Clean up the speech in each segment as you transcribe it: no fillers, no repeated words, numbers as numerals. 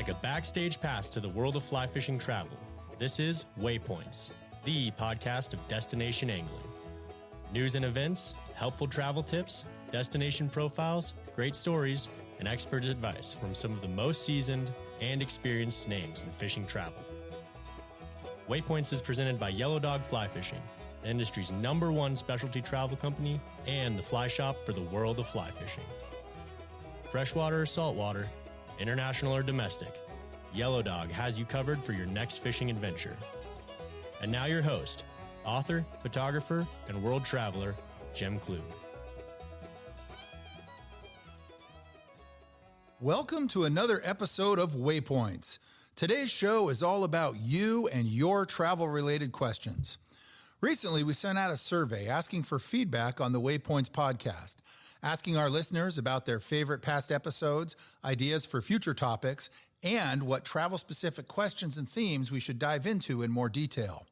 like a backstage pass to the world of fly fishing travel. This is Waypoints, the podcast of destination angling. News and events, helpful travel tips, destination profiles, great stories, and expert advice from some of the most seasoned and experienced names in fishing travel. Waypoints is presented by Yellow Dog Flyfishing, the industry's #1 specialty travel company and the fly shop for the world of fly fishing. Freshwater or saltwater, international or domestic, Yellow Dog has you covered for your next fishing adventure. And now your host, author, photographer, and world traveler, Jim Klug. Welcome to another episode of Waypoints. Today's show is all about you and your travel-related questions. Recently, we sent out a survey asking for feedback on the Waypoints podcast, asking our listeners about their favorite past episodes, ideas for future topics, and what travel-specific questions and themes we should dive into in more detail.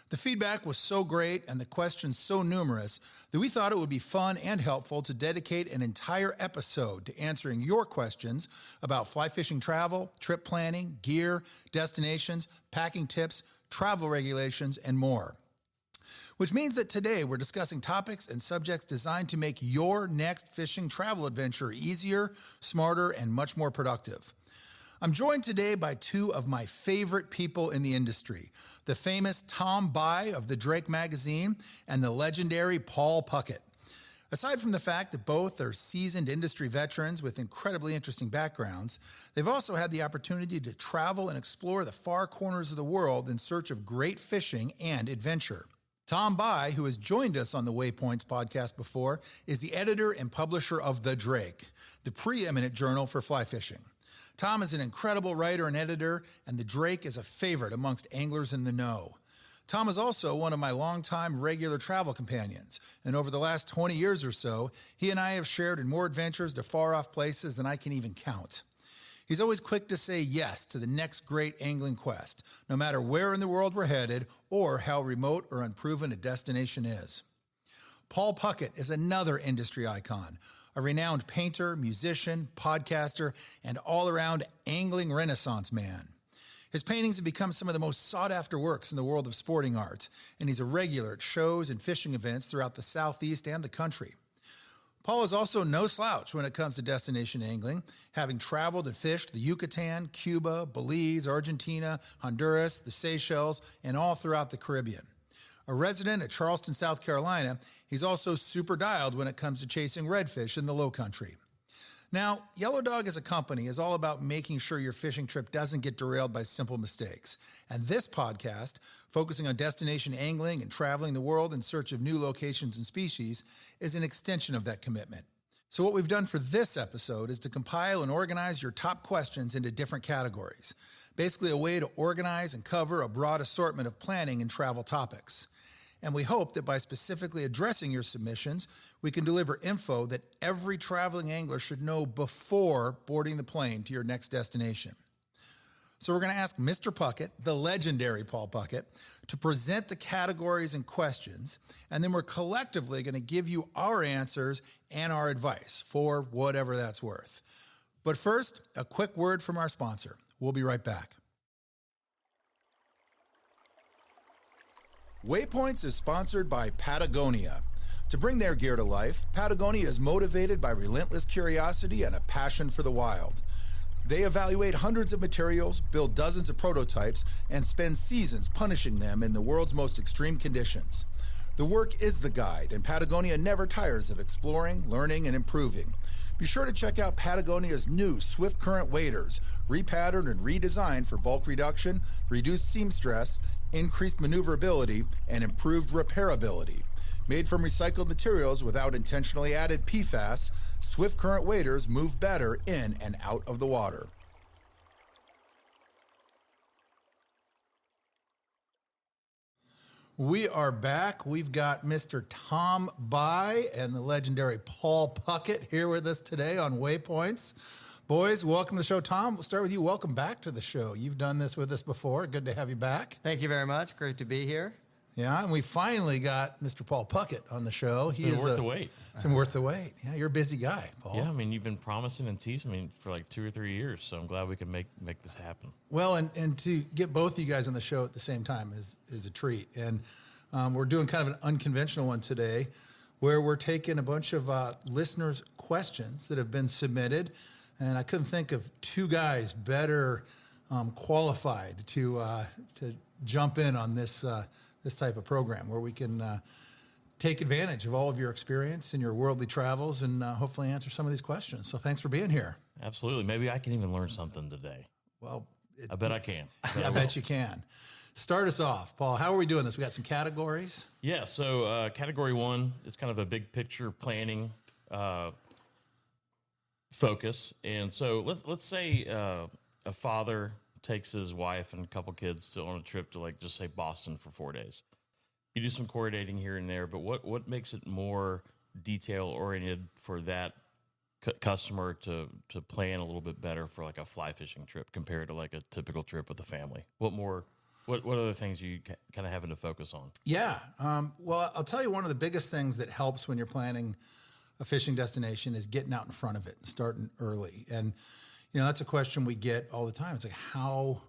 The feedback was so great and the questions so numerous that we thought it would be fun and helpful to dedicate an entire episode to answering your questions about fly fishing travel, trip planning, gear, destinations, packing tips, travel regulations, and more. Which means that today we're discussing topics and subjects designed to make your next fishing travel adventure easier, smarter, and much more productive. I'm joined today by two of my favorite people in the industry, the famous Tom BIE of the Drake magazine and the legendary Paul Puckett. Aside from the fact that both are seasoned industry veterans with incredibly interesting backgrounds, they've also had the opportunity to travel and explore the far corners of the world in search of great fishing and adventure. Tom BIE, who has joined us on the Waypoints podcast before, is the editor and publisher of The Drake, the preeminent journal for fly fishing. Tom is an incredible writer and editor, and The Drake is a favorite amongst anglers in the know. Tom is also one of my longtime regular travel companions, and over the last 20 years or so, he and I have shared in more adventures to far-off places than I can even count. He's always quick to say yes to the next great angling quest, no matter where in the world we're headed or how remote or unproven a destination is. Paul Puckett is another industry icon, a renowned painter, musician, podcaster, and all-around angling renaissance man. His paintings have become some of the most sought-after works in the world of sporting art, and he's a regular at shows and fishing events throughout the Southeast and the country. Paul is also no slouch when it comes to destination angling, having traveled and fished the Yucatan, Cuba, Belize, Argentina, Honduras, the Seychelles, and all throughout the Caribbean. A resident at Charleston, South Carolina, he's also super dialed when it comes to chasing redfish in the low country. Now, Yellow Dog as a company is all about making sure your fishing trip doesn't get derailed by simple mistakes. And this podcast, focusing on destination angling and traveling the world in search of new locations and species, is an extension of that commitment. So what we've done for this episode is to compile and organize your top questions into different categories. Basically a way to organize and cover a broad assortment of planning and travel topics. And we hope that by specifically addressing your submissions, we can deliver info that every traveling angler should know before boarding the plane to your next destination. So we're going to ask Mr. Puckett, the legendary Paul Puckett, to present the categories and questions, and then we're collectively going to give you our answers and our advice for whatever that's worth. But first, a quick word from our sponsor. We'll be right back. Waypoints is sponsored by Patagonia. To bring their gear to life, Patagonia is motivated by relentless curiosity and a passion for the wild. They evaluate hundreds of materials, build dozens of prototypes, and spend seasons punishing them in the world's most extreme conditions. The work is the guide, and Patagonia never tires of exploring, learning, and improving. Be sure to check out Patagonia's new Swift Current waders, repatterned and redesigned for bulk reduction, reduced seam stress, increased maneuverability, and improved repairability. Made from recycled materials without intentionally added PFAS, Swift Current waders move better in and out of the water. We are back. We've got Mr. Tom BIE and the legendary Paul Puckett here with us today on Waypoints. Boys, welcome to the show. Tom, we'll start with you. Welcome back to the show. You've done this with us before. Good to have you back. Thank you very much. Great to be here. Yeah, and we finally got Mr. Paul Puckett on the show. It's been worth the wait. It's been worth the wait. Yeah, you're a busy guy, Paul. Yeah, I mean, you've been promising and teasing me for like 2 or 3 years, so I'm glad we can make this happen. Well, and to get both of you guys on the show at the same time is a treat. And we're doing kind of an unconventional one today where we're taking a bunch of listeners' questions that have been submitted. And I couldn't think of two guys better qualified to jump in on this type of program where we can take advantage of all of your experience and your worldly travels and hopefully answer some of these questions. So thanks for being here. Absolutely. Maybe I can even learn something today. Well, I bet I can. I bet you can. Start us off, Paul. How are we doing this? We got some categories. Yeah. So category 1 is kind of a big picture planning focus. And so let's say a father takes his wife and a couple kids on a trip to, like, just say Boston for 4 days. You do some coordinating here and there, but what makes it more detail oriented for that customer to plan a little bit better for like a fly fishing trip compared to like a typical trip with a family? What other things are you kind of having to focus on? Yeah. Well, I'll tell you, one of the biggest things that helps when you're planning a fishing destination is getting out in front of it and starting early. And, that's a question we get all the time. It's like, how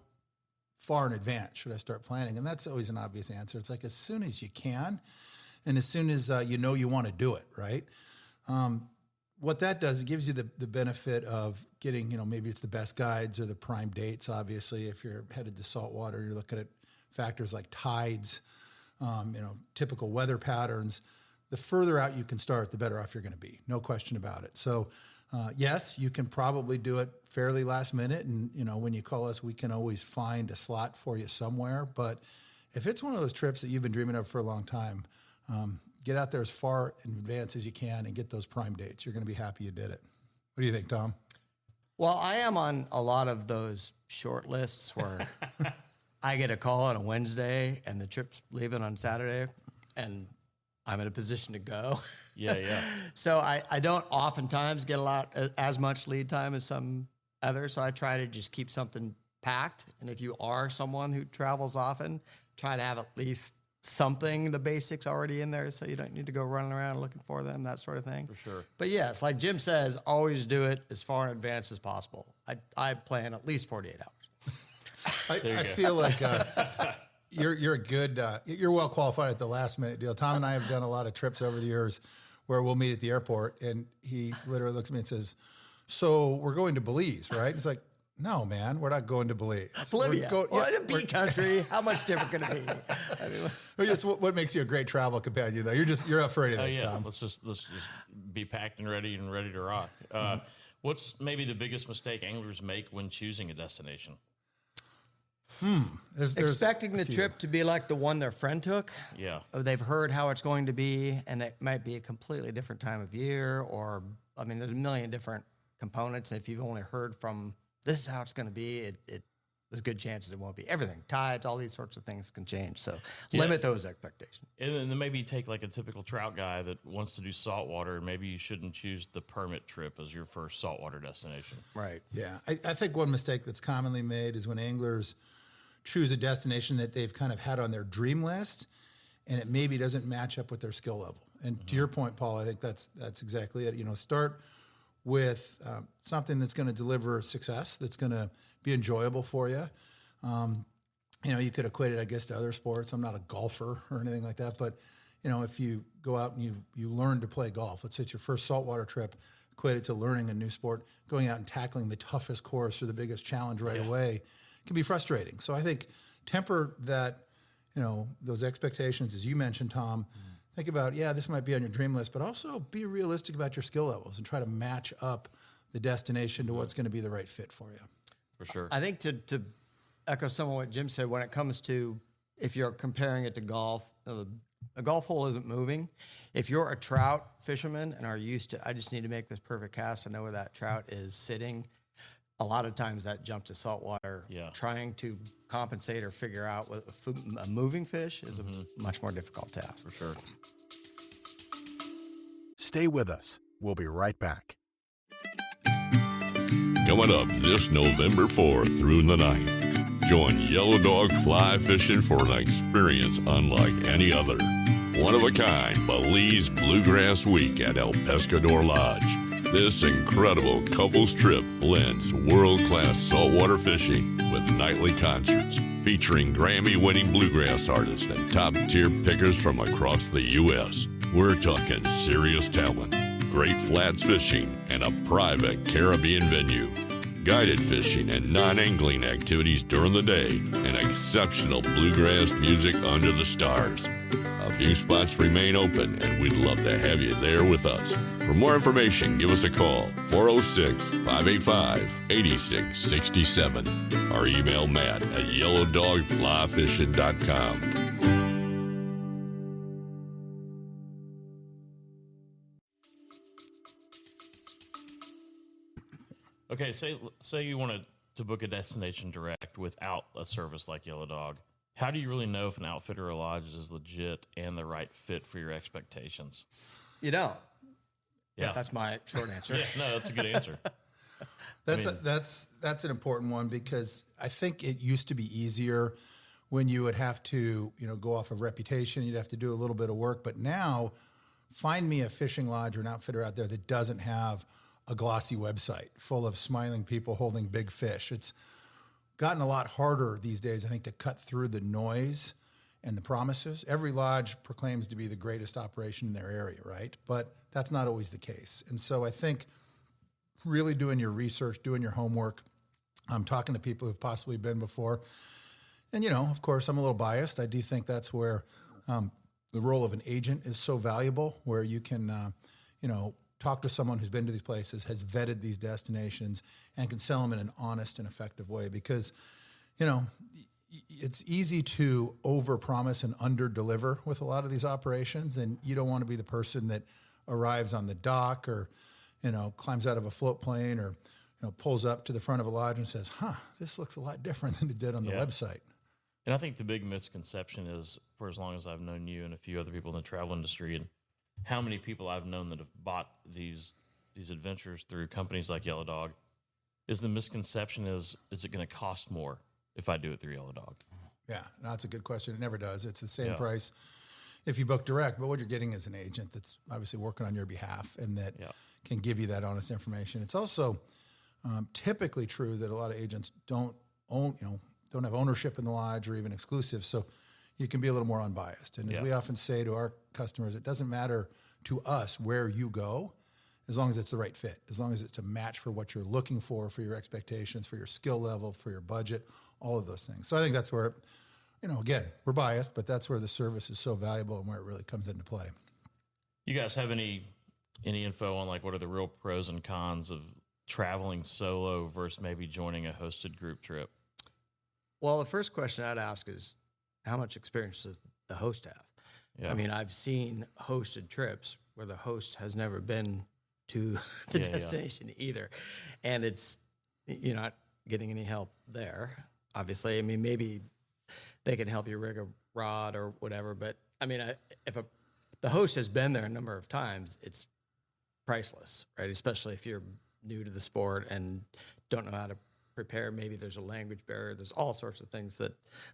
far in advance should I start planning? And that's always an obvious answer. It's like as soon as you can and as soon as you want to do it, right? What that does, it gives you the benefit of getting, maybe it's the best guides or the prime dates. Obviously, if you're headed to saltwater, you're looking at factors like tides, typical weather patterns. The further out you can start, the better off you're going to be. No question about it. So, yes, you can probably do it fairly last minute. And, when you call us, we can always find a slot for you somewhere. But if it's one of those trips that you've been dreaming of for a long time, get out there as far in advance as you can and get those prime dates. You're going to be happy you did it. What do you think, Tom? Well, I am on a lot of those short lists where I get a call on a Wednesday and the trip's leaving on Saturday and I'm in a position to go. Yeah. So I don't oftentimes get as much lead time as some others. So I try to just keep something packed. And if you are someone who travels often, try to have at least something, the basics already in there, so you don't need to go running around looking for them, that sort of thing. For sure. But yes, like Jim says, always do it as far in advance as possible. I plan at least 48 hours. I feel like you're a good, you're well qualified at the last minute deal. Tom and I have done a lot of trips over the years where we'll meet at the airport, and he literally looks at me and says, "So we're going to Belize, right?" He's like, "No, man, we're not going to Belize. Bolivia. In a beach country. How much different can it be?" I mean, what makes you a great travel companion, though? You're up for anything. Oh yeah, Tom. let's just be packed and ready to rock. What's maybe the biggest mistake anglers make when choosing a destination? There's expecting the trip to be like the one their friend took. Yeah, they've heard how it's going to be, and it might be a completely different time of year, or there's a million different components. And if you've only heard from this is how it's going to be, there's good chances it won't be. Everything, tides, all these sorts of things can change. So limit those expectations. And then maybe take like a typical trout guy that wants to do saltwater, and maybe you shouldn't choose the permit trip as your first saltwater destination. Right. Yeah. I think one mistake that's commonly made is when anglers choose a destination that they've kind of had on their dream list, and it maybe doesn't match up with their skill level. And to your point, Paul, I think that's exactly it. Start with something that's going to deliver success, that's going to be enjoyable for you. You could equate it, I guess, to other sports. I'm not a golfer or anything like that, but, if you go out and you learn to play golf, let's say it's your first saltwater trip, equate it to learning a new sport, going out and tackling the toughest course or the biggest challenge right away can be frustrating. So I think temper that, those expectations, as you mentioned, Tom. Think about, this might be on your dream list, but also be realistic about your skill levels and try to match up the destination to what's going to be the right fit for you. For sure. I think to echo some of what Jim said, when it comes to if you're comparing it to golf, a golf hole isn't moving. If you're a trout fisherman and are used to, I just need to make this perfect cast to know where that trout is sitting, a lot of times that jump to saltwater, trying to compensate or figure out what a moving fish is a much more difficult task. For sure. Stay with us. We'll be right back. Coming up this November 4th through the 9th, Join Yellow Dog Fly Fishing for an experience unlike any other. One of a kind Belize Bluegrass Week at El Pescador Lodge. This incredible couples trip blends world-class saltwater fishing with nightly concerts featuring Grammy-winning bluegrass artists and top-tier pickers from across the U.S. We're talking serious talent, great flats fishing, and a private Caribbean venue. Guided fishing and non-angling activities during the day, and exceptional bluegrass music under the stars. A few spots remain open, and we'd love to have you there with us. For more information, give us a call, 406-585-8667, or email Matt at yellowdogflyfishing.com. Okay, say you wanted to book a destination direct without a service like Yellow Dog. How do you really know if an outfitter or lodge is legit and the right fit for your expectations? You don't. Yeah, that's my short answer. Yeah, no, that's a good answer. That's an important one, because I think it used to be easier when you would have to, go off of reputation. You'd have to do a little bit of work. But now, find me a fishing lodge or an outfitter out there that doesn't have a glossy website full of smiling people holding big fish. It's gotten a lot harder these days, I think, to cut through the noise and the promises. Every lodge proclaims to be the greatest operation in their area, right? But that's not always the case. And so I think really doing your research, doing your homework, talking to people who've possibly been before. And, of course, I'm a little biased. I do think that's where the role of an agent is so valuable, where you can, talk to someone who's been to these places, has vetted these destinations, and can sell them in an honest and effective way. Because, it's easy to overpromise and underdeliver with a lot of these operations, and you don't want to be the person that arrives on the dock or, climbs out of a float plane or, pulls up to the front of a lodge and says, this looks a lot different than it did on the website. And I think the big misconception is, for as long as I've known you and a few other people in the travel industry, and how many people I've known that have bought these adventures through companies like Yellow Dog, is the misconception is it going to cost more if I do it through Yellow Dog? Yeah, no, that's a good question. It never does. It's the same price if you book direct, but what you're getting is an agent that's obviously working on your behalf and that can give you that honest information. It's also typically true that a lot of agents don't have ownership in the lodge or even exclusive, so you can be a little more unbiased. And as we often say to our customers, it doesn't matter to us where you go, as long as it's the right fit, as long as it's a match for what you're looking for your expectations, for your skill level, for your budget, all of those things. So I think that's where, again, we're biased, but that's where the service is so valuable and where it really comes into play. You guys have any info on what are the real pros and cons of traveling solo versus maybe joining a hosted group trip? Well, the first question I'd ask is, how much experience does the host have? Yeah. I mean, I've seen hosted trips where the host has never been to the destination either. And you're not getting any help there, obviously. I mean, maybe they can help you rig a rod or whatever. But, I mean, if the host has been there a number of times, it's priceless, right? Especially if you're new to the sport and don't know how to prepare. Maybe there's a language barrier. There's all sorts of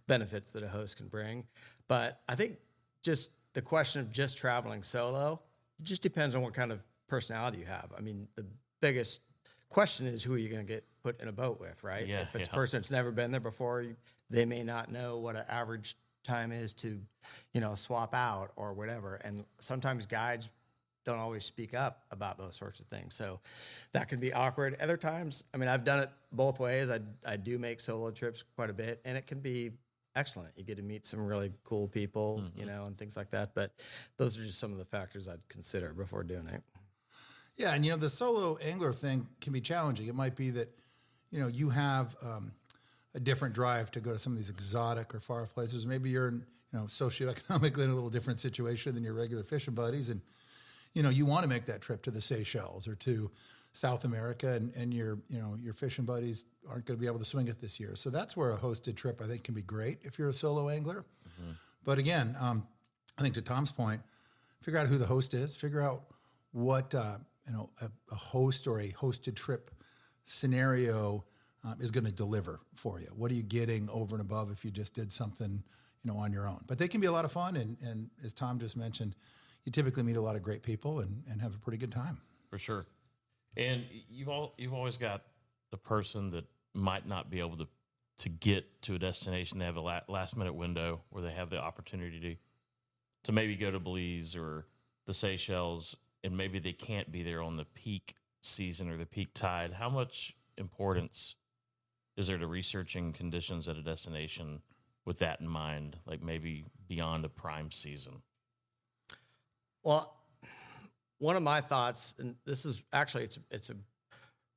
benefits that a host can bring. But I think just the question of just traveling solo just depends on what kind of personality you have. I mean, the biggest question is, who are you going to get put in a boat with, right? Yeah, if it's a person that's never been there before, they may not know what an average time is to, swap out or whatever. And sometimes guides don't always speak up about those sorts of things. So that can be awkward. Other times, I mean, I've done it both ways. I do make solo trips quite a bit, and it can be excellent. You get to meet some really cool people, and things like that. But those are just some of the factors I'd consider before doing it. Yeah, and the solo angler thing can be challenging. It might be that, you have a different drive to go to some of these exotic or far off places. Maybe you're in, socioeconomically in a little different situation than your regular fishing buddies, and you want to make that trip to the Seychelles or to South America, and your fishing buddies aren't going to be able to swing it this year. So that's where a hosted trip, I think, can be great if you're a solo angler. Mm-hmm. But again, I think to Tom's point, figure out who the host is, figure out what a host or a hosted trip scenario is going to deliver for you. What are you getting over and above if you just did something, on your own? But they can be a lot of fun. And as Tom just mentioned, you typically meet a lot of great people and have a pretty good time. For sure. And you've always got the person that might not be able to get to a destination. They have a last minute window where they have the opportunity to maybe go to Belize or the Seychelles, and maybe they can't be there on the peak season or the peak tide. How much importance is there to researching conditions at a destination with that in mind, like maybe beyond a prime season? Well, one of my thoughts, and this is actually, it's a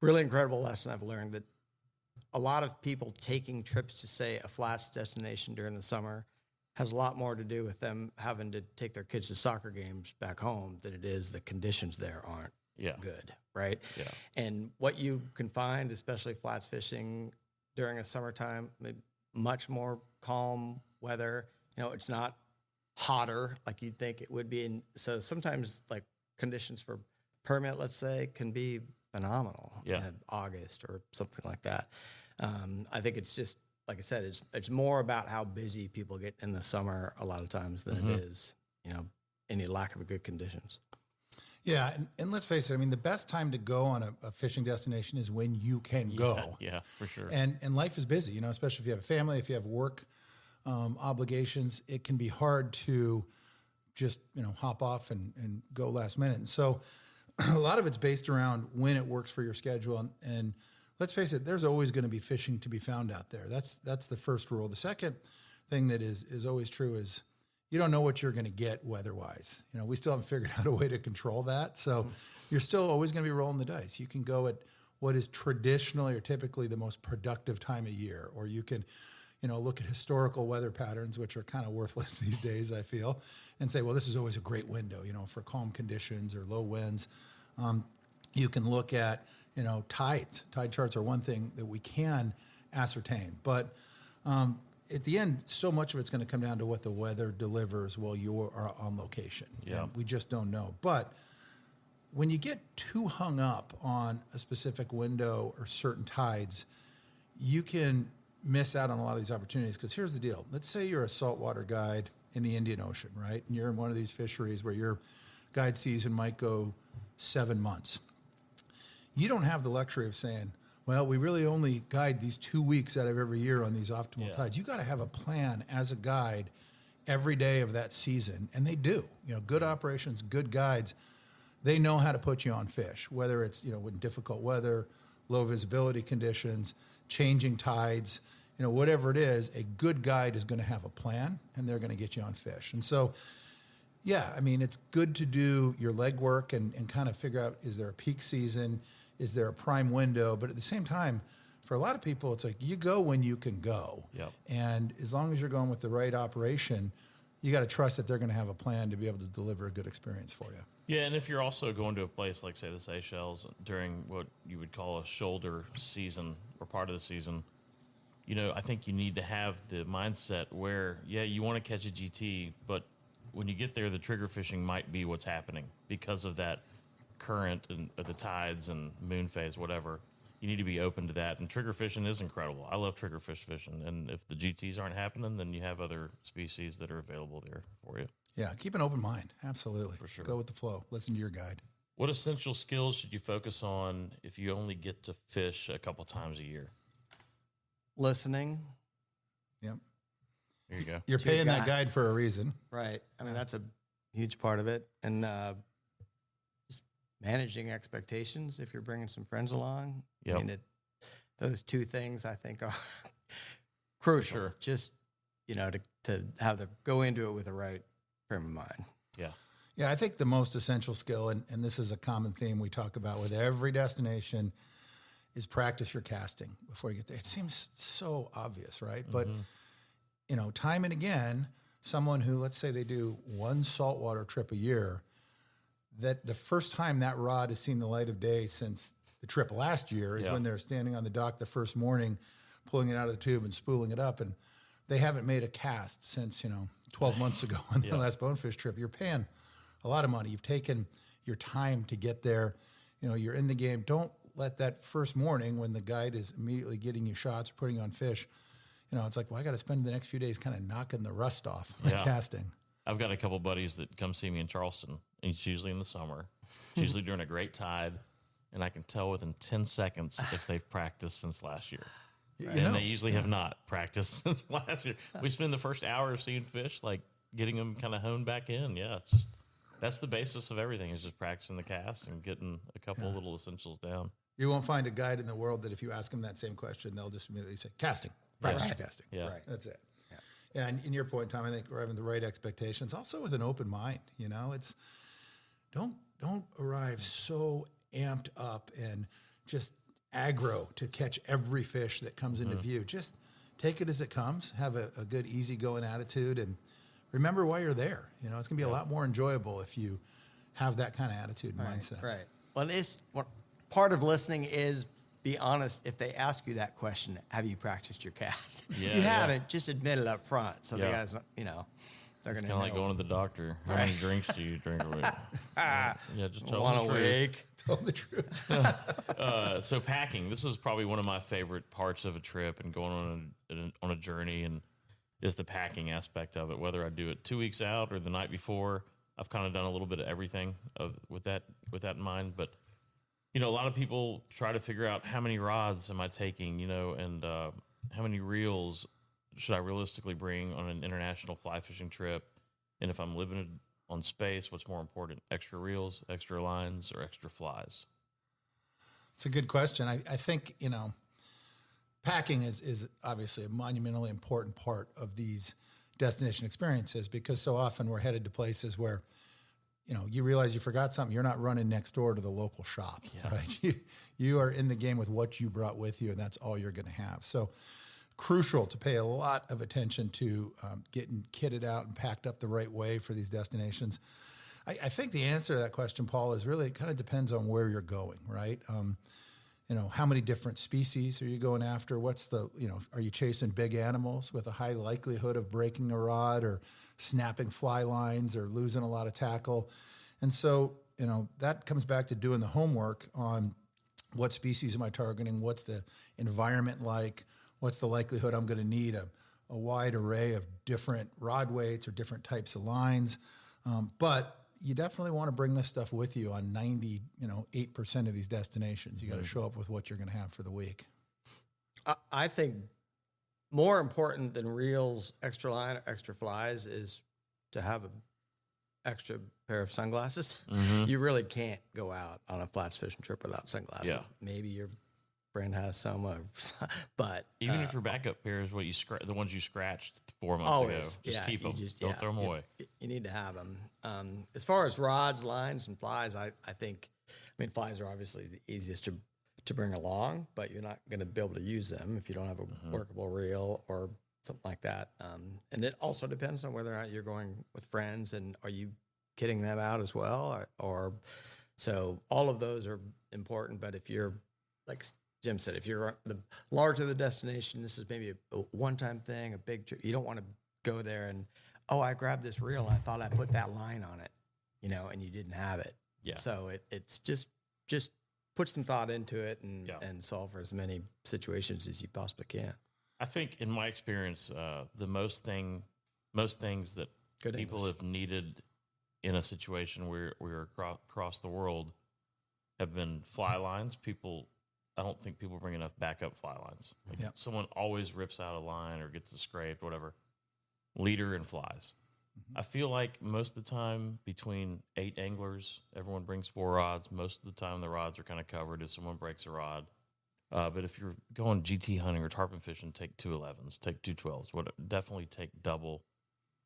really incredible lesson I've learned, that a lot of people taking trips to, say, a flats destination during the summer has a lot more to do with them having to take their kids to soccer games back home than it is the conditions there aren't good, right? Yeah. And what you can find, especially flats fishing during a summertime, much more calm weather. It's not hotter like you'd think it would be. And so sometimes, like, conditions for permit, let's say, can be phenomenal in August or something like that. I think it's just, like I said, it's more about how busy people get in the summer a lot of times than it is, any lack of good conditions. Yeah, and let's face it, the best time to go on a fishing destination is when you can go. Yeah, for sure. And life is busy, especially if you have a family, if you have work obligations, it can be hard to just, hop off and go last minute. And so a lot of it's based around when it works for your schedule. And let's face it, there's always going to be fishing to be found out there. That's the first rule. The second thing that is always true is you don't know what you're going to get weather-wise. We still haven't figured out a way to control that. So you're still always going to be rolling the dice. You can go at what is traditionally or typically the most productive time of year, or you can, look at historical weather patterns, which are kind of worthless these days, I feel, and say, well, this is always a great window, for calm conditions or low winds. You can look at, tides. Tide charts are one thing that we can ascertain, but at the end, so much of it's going to come down to what the weather delivers while you are on location. Yeah. And we just don't know. But when you get too hung up on a specific window or certain tides, you can miss out on a lot of these opportunities. Because here's the deal. Let's say you're a saltwater guide in the Indian Ocean, right? And you're in one of these fisheries where your guide season might go 7 months. You don't have the luxury of saying, well, we really only guide these 2 weeks out of every year on these optimal tides. You got to have a plan as a guide every day of that season. And they do. Good operations, good guides, they know how to put you on fish, whether it's, with difficult weather, low visibility conditions, changing tides, whatever it is, a good guide is going to have a plan and they're going to get you on fish. And so, it's good to do your legwork and kind of figure out, is there a peak season? Is there a prime window? But at the same time, for a lot of people, it's like you go when you can go. Yep. And as long as you're going with the right operation, you got to trust that they're going to have a plan to be able to deliver a good experience for you. Yeah, and if you're also going to a place like, say, the Seychelles during what you would call a shoulder season or part of the season, I think you need to have the mindset where, you want to catch a GT, but when you get there, the trigger fishing might be what's happening because of that current and the tides and moon phase, whatever. You need to be open to that. And trigger fishing is incredible. I love trigger fish fishing. And if the GTs aren't happening, then you have other species that are available there for you. Yeah, keep an open mind. Absolutely. For sure. Go with the flow. Listen to your guide. What essential skills should you focus on if you only get to fish a couple times a year? Listening. Yep. There you go. You're paying that guide for a reason. Right. That's a huge part of it. And just managing expectations if you're bringing some friends along. Yep. Those two things I think are crucial. Sure. Just, to have to go into it with the right frame of mind. Yeah. Yeah, I think the most essential skill, and this is a common theme we talk about with every destination, is practice your casting before you get there. It seems so obvious, right? But, time and again, someone who, let's say they do one saltwater trip a year, that the first time that rod has seen the light of day since the trip last year is when they're standing on the dock the first morning, pulling it out of the tube and spooling it up. And they haven't made a cast since, 12 months ago on their last bonefish trip. You're paying a lot of money. You've taken your time to get there. You're in the game. Don't let that first morning when the guide is immediately getting you shots or putting on fish, it's like, well, I got to spend the next few days kind of knocking the rust off my casting. I've got a couple buddies that come see me in Charleston. It's usually in the summer. It's usually during a great tide. And I can tell within 10 seconds if they've practiced since last year. They usually have not practiced since last year. We spend the first hour seeing fish, like getting them kind of honed back in. Yeah, it's just that's the basis of everything is just practicing the cast and getting a couple little essentials down. You won't find a guide in the world that if you ask them that same question, they'll just immediately say, casting, practice your casting. Yeah. Right. That's it. Yeah, and in your point, Tom, I think we're having the right expectations. Also with an open mind, it's don't arrive so amped up and just aggro to catch every fish that comes into view. Just take it as it comes. Have a good, easygoing attitude, and remember why you're there. It's going to be a lot more enjoyable if you have that kind of attitude and mindset. Right. Well, part of listening is be honest. If they ask you that question, have you practiced your cast? Yeah, you haven't, just admit it up front. So the guys, they're going to know. Kind of like going to the doctor. How many drinks do you drink a week? Just tell them the truth. Week. Tell them the truth. So packing, this is probably one of my favorite parts of a trip and going on a journey, and is the packing aspect of it. Whether I do it 2 weeks out or the night before, I've kind of done a little bit of everything with that in mind. But a lot of people try to figure out how many rods am I taking, and how many reels should I realistically bring on an international fly fishing trip, and if I'm limited on space, what's more important, extra reels, extra lines, or extra flies? It's a good question. I think, packing is obviously a monumentally important part of these destination experiences, because so often we're headed to places where, you realize you forgot something. You're not running next door to the local shop, right? You are in the game with what you brought with you, and that's all you're going to have. So crucial to pay a lot of attention to getting kitted out and packed up the right way for these destinations. I think the answer to that question, Paul, is really, it kind of depends on where you're going, right? How many different species are you going after? Are you chasing big animals with a high likelihood of breaking a rod or snapping fly lines or losing a lot of tackle? And so, that comes back to doing the homework on what species am I targeting? What's the environment like? What's the likelihood I'm going to need a wide array of different rod weights or different types of lines? But you definitely want to bring this stuff with you on 98% of these destinations. You got to show up with what you're going to have for the week. I think more important than reels, extra line, or extra flies is to have an extra pair of sunglasses. You really can't go out on a flats fishing trip without sunglasses. Yeah. Maybe your friend has some, but even if your backup pair is what you the ones you scratched 4 months ago, just keep them. Don't throw them away. You need to have them. As far as rods, lines, and flies, I think, flies are obviously the easiest to bring along, but you're not going to be able to use them if you don't have a workable reel or something like that. And it also depends on whether or not you're going with friends, and are you kitting them out as well, or so all of those are important. But if you're, like Jim said, if you're the larger the destination, this is maybe a one-time thing, a big trip. You don't want to go there and, I grabbed this reel and I thought I put that line on it, and you didn't have it. Yeah. So it's just put some thought into it and solve for as many situations as you possibly can. I think in my experience, the most things that people have needed in a situation where we're across the world have been fly lines. I don't think people bring enough backup fly lines. Someone always rips out a line or gets a scrape, whatever. Leader and flies. I feel like most of the time between 8 anglers, everyone brings 4 rods. Most of the time the rods are kind of covered if someone breaks a rod. But if you're going GT hunting or tarpon fishing, take 2 11s, take 2 12s. Definitely take double.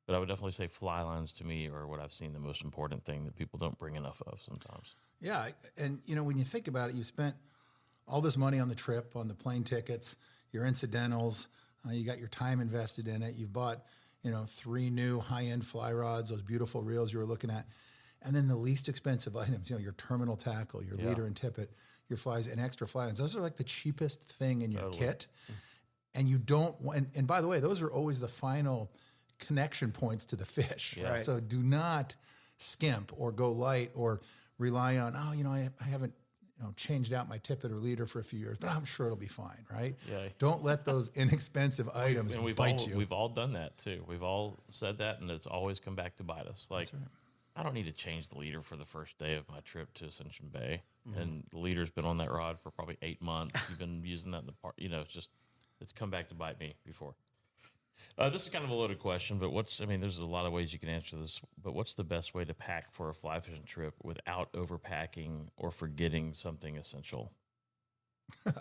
But I would definitely say fly lines to me are what I've seen the most important thing that people don't bring enough of sometimes. Yeah, and when you think about it, you spent all this money on the trip, on the plane tickets, your incidentals, you got your time invested in it. You've bought, 3 new high-end fly rods, those beautiful reels you were looking at. And then the least expensive items, your terminal tackle, your leader and tippet, your flies, and extra fly lines. Those are like the cheapest thing in your kit. And you don't, and by the way, those are always the final connection points to the fish. Yeah. Right? So do not skimp or go light or rely on, I haven't changed out my tippet or leader for a few years, but I'm sure it'll be fine, right? Yeah. Don't let those inexpensive items bite you. We've all done that too. We've all said that, and it's always come back to bite us. Like, right. I don't need to change the leader for the first day of my trip to Ascension Bay, and the leader's been on that rod for probably 8 months. You've been using that in the park. It's come back to bite me before. This is kind of a loaded question, but there's a lot of ways you can answer this, but what's the best way to pack for a fly fishing trip without overpacking or forgetting something essential?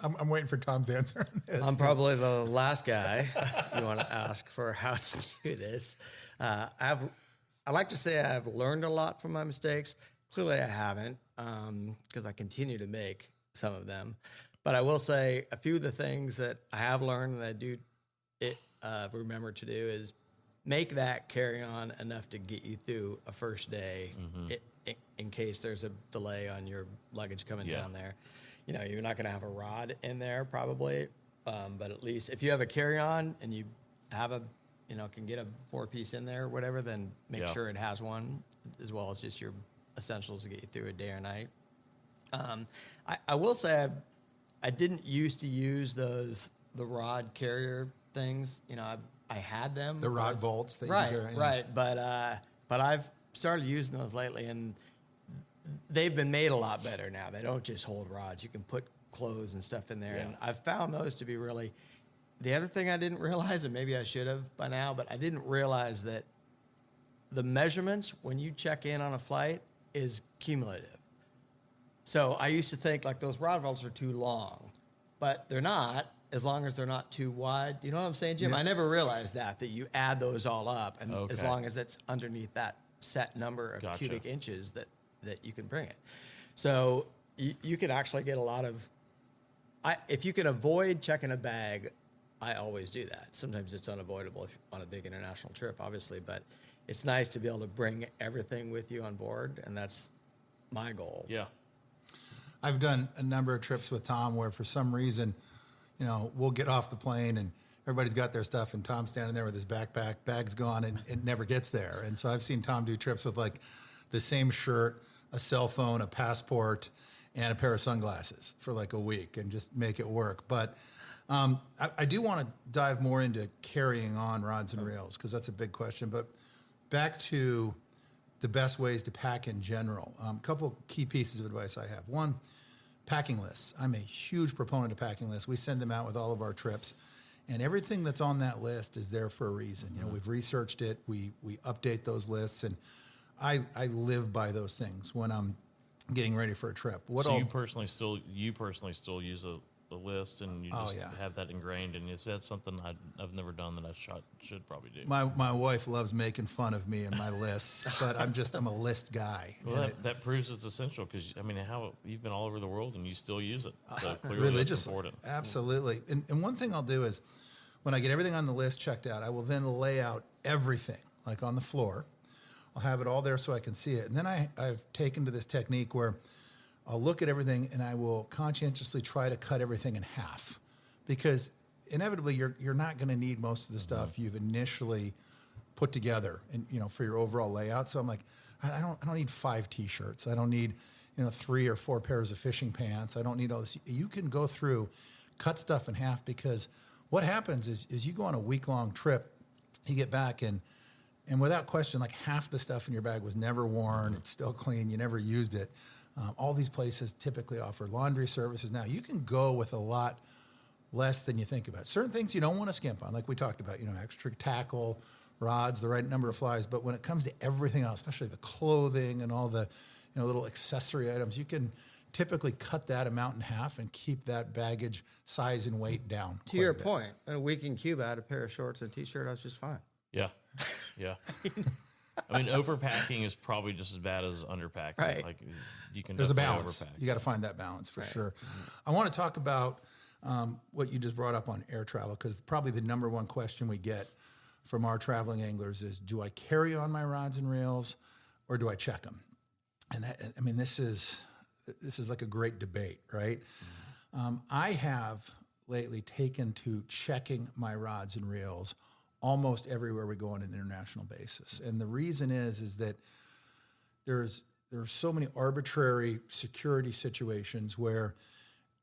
I'm waiting for Tom's answer on this. I'm probably the last guy you want to ask for how to do this. I like to say I've learned a lot from my mistakes. Clearly I haven't, because I continue to make some of them. But I will say a few of the things that I have learned and I do remember to do is make that carry-on enough to get you through a first day in case there's a delay on your luggage coming down there. You're not going to have a rod in there probably, but at least if you have a carry-on and you have can get a 4-piece in there or whatever, then make sure it has one, as well as just your essentials to get you through a day or night. I will say I didn't used to use the rod carrier things. I had them. The rod vaults. That right, you carry, right. But I've started using those lately, and they've been made a lot better now. They don't just hold rods. You can put clothes and stuff in there, and I've found those to be really. The other thing I didn't realize, and maybe I should have by now, but I didn't realize that the measurements when you check in on a flight is cumulative. So I used to think like those rod vaults are too long, but they're not, as long as they're not too wide. You know what I'm saying, Jim? Yeah. I never realized that you add those all up, and as long as it's underneath that set number of cubic inches that you can bring it. So you can actually get a lot of, if you can avoid checking a bag, I always do that. Sometimes it's unavoidable if on a big international trip, obviously, but it's nice to be able to bring everything with you on board, and that's my goal. Yeah. I've done a number of trips with Tom where for some reason, we'll get off the plane and everybody's got their stuff and Tom's standing there with his backpack, bag's gone, and it never gets there. And so I've seen Tom do trips with like the same shirt, a cell phone, a passport, and a pair of sunglasses for like a week and just make it work. But I do want to dive more into carrying on rods and reels because that's a big question. But back to the best ways to pack in general. A couple key pieces of advice I have. One, packing lists. I'm a huge proponent of packing lists. We send them out with all of our trips, and everything that's on that list is there for a reason. We've researched it. We update those lists, and I live by those things when I'm getting ready for a trip. You personally still use a list, and you just have that ingrained, and that's something I've never done that I should probably do. My wife loves making fun of me and my lists, but I'm a list guy. Well, that proves it's essential because how you've been all over the world and you still use it. So clearly religiously, that's important. Absolutely. And one thing I'll do is when I get everything on the list checked out, I will then lay out everything like on the floor. I'll have it all there so I can see it, and then I've taken to this technique where I'll look at everything and I will conscientiously try to cut everything in half because inevitably you're not going to need most of the stuff you've initially put together and for your overall layout. So I'm like, I don't need 5 t-shirts. I don't need 3 or 4 pairs of fishing pants. I don't need all this. You can go through, cut stuff in half because what happens is you go on a week-long trip, you get back and without question, like half the stuff in your bag was never worn. It's still clean. You never used it. All these places typically offer laundry services. Now, you can go with a lot less than you think about. Certain things you don't want to skimp on, like we talked about, extra tackle, rods, the right number of flies. But when it comes to everything else, especially the clothing and all the little accessory items, you can typically cut that amount in half and keep that baggage size and weight down. To your point, in a week in Cuba, I had a pair of shorts and a t-shirt. I was just fine. Yeah. Yeah. Overpacking is probably just as bad as underpacking. Right. Like there's a balance. You got to find that balance for sure. I want to talk about what you just brought up on air travel because probably the number one question we get from our traveling anglers is, do I carry on my rods and reels or do I check them? And this is like a great debate, right? I have lately taken to checking my rods and reels almost everywhere we go on an international basis. And the reason is that there's there are so many arbitrary security situations where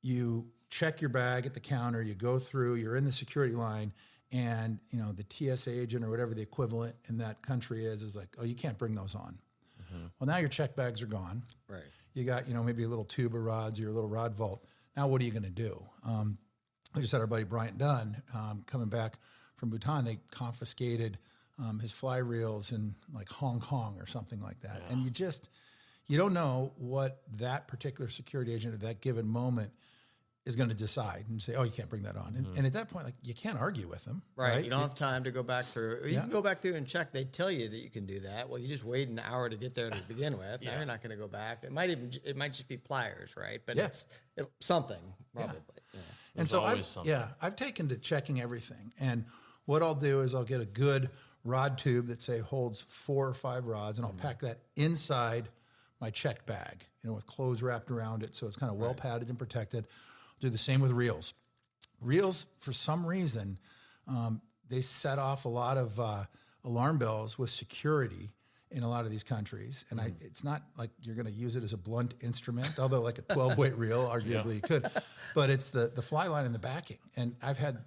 you check your bag at the counter, you go through, you're in the security line, and the TSA agent or whatever the equivalent in that country is like, oh, you can't bring those on. Mm-hmm. Well, now your check bags are gone. Right. You got maybe a little tube of rods or your little rod vault. Now what are you going to do? We just had our buddy Bryant Dunn coming back from Bhutan. They confiscated his fly reels in like Hong Kong or something like that. Yeah. And you don't know what that particular security agent at that given moment is going to decide and say, oh, you can't bring that on. And at that point, like, you can't argue with them. Right. You don't have time to go back through. You can go back through and check. They tell you that you can do that. Well, you just wait an hour to get there to begin with. Now you're not going to go back. It might just be pliers, right? But it's something, probably. Yeah. And so I've taken to checking everything. And what I'll do is I'll get a good rod tube that say holds 4 or 5 rods, and I'll pack that inside my checked bag, with clothes wrapped around it, so it's kind of well padded and protected. I'll do the same with reels. Reels, for some reason, they set off a lot of alarm bells with security in a lot of these countries, and it's not like you're going to use it as a blunt instrument, although like a 12-weight reel arguably you could, but it's the fly line and the backing. And I've had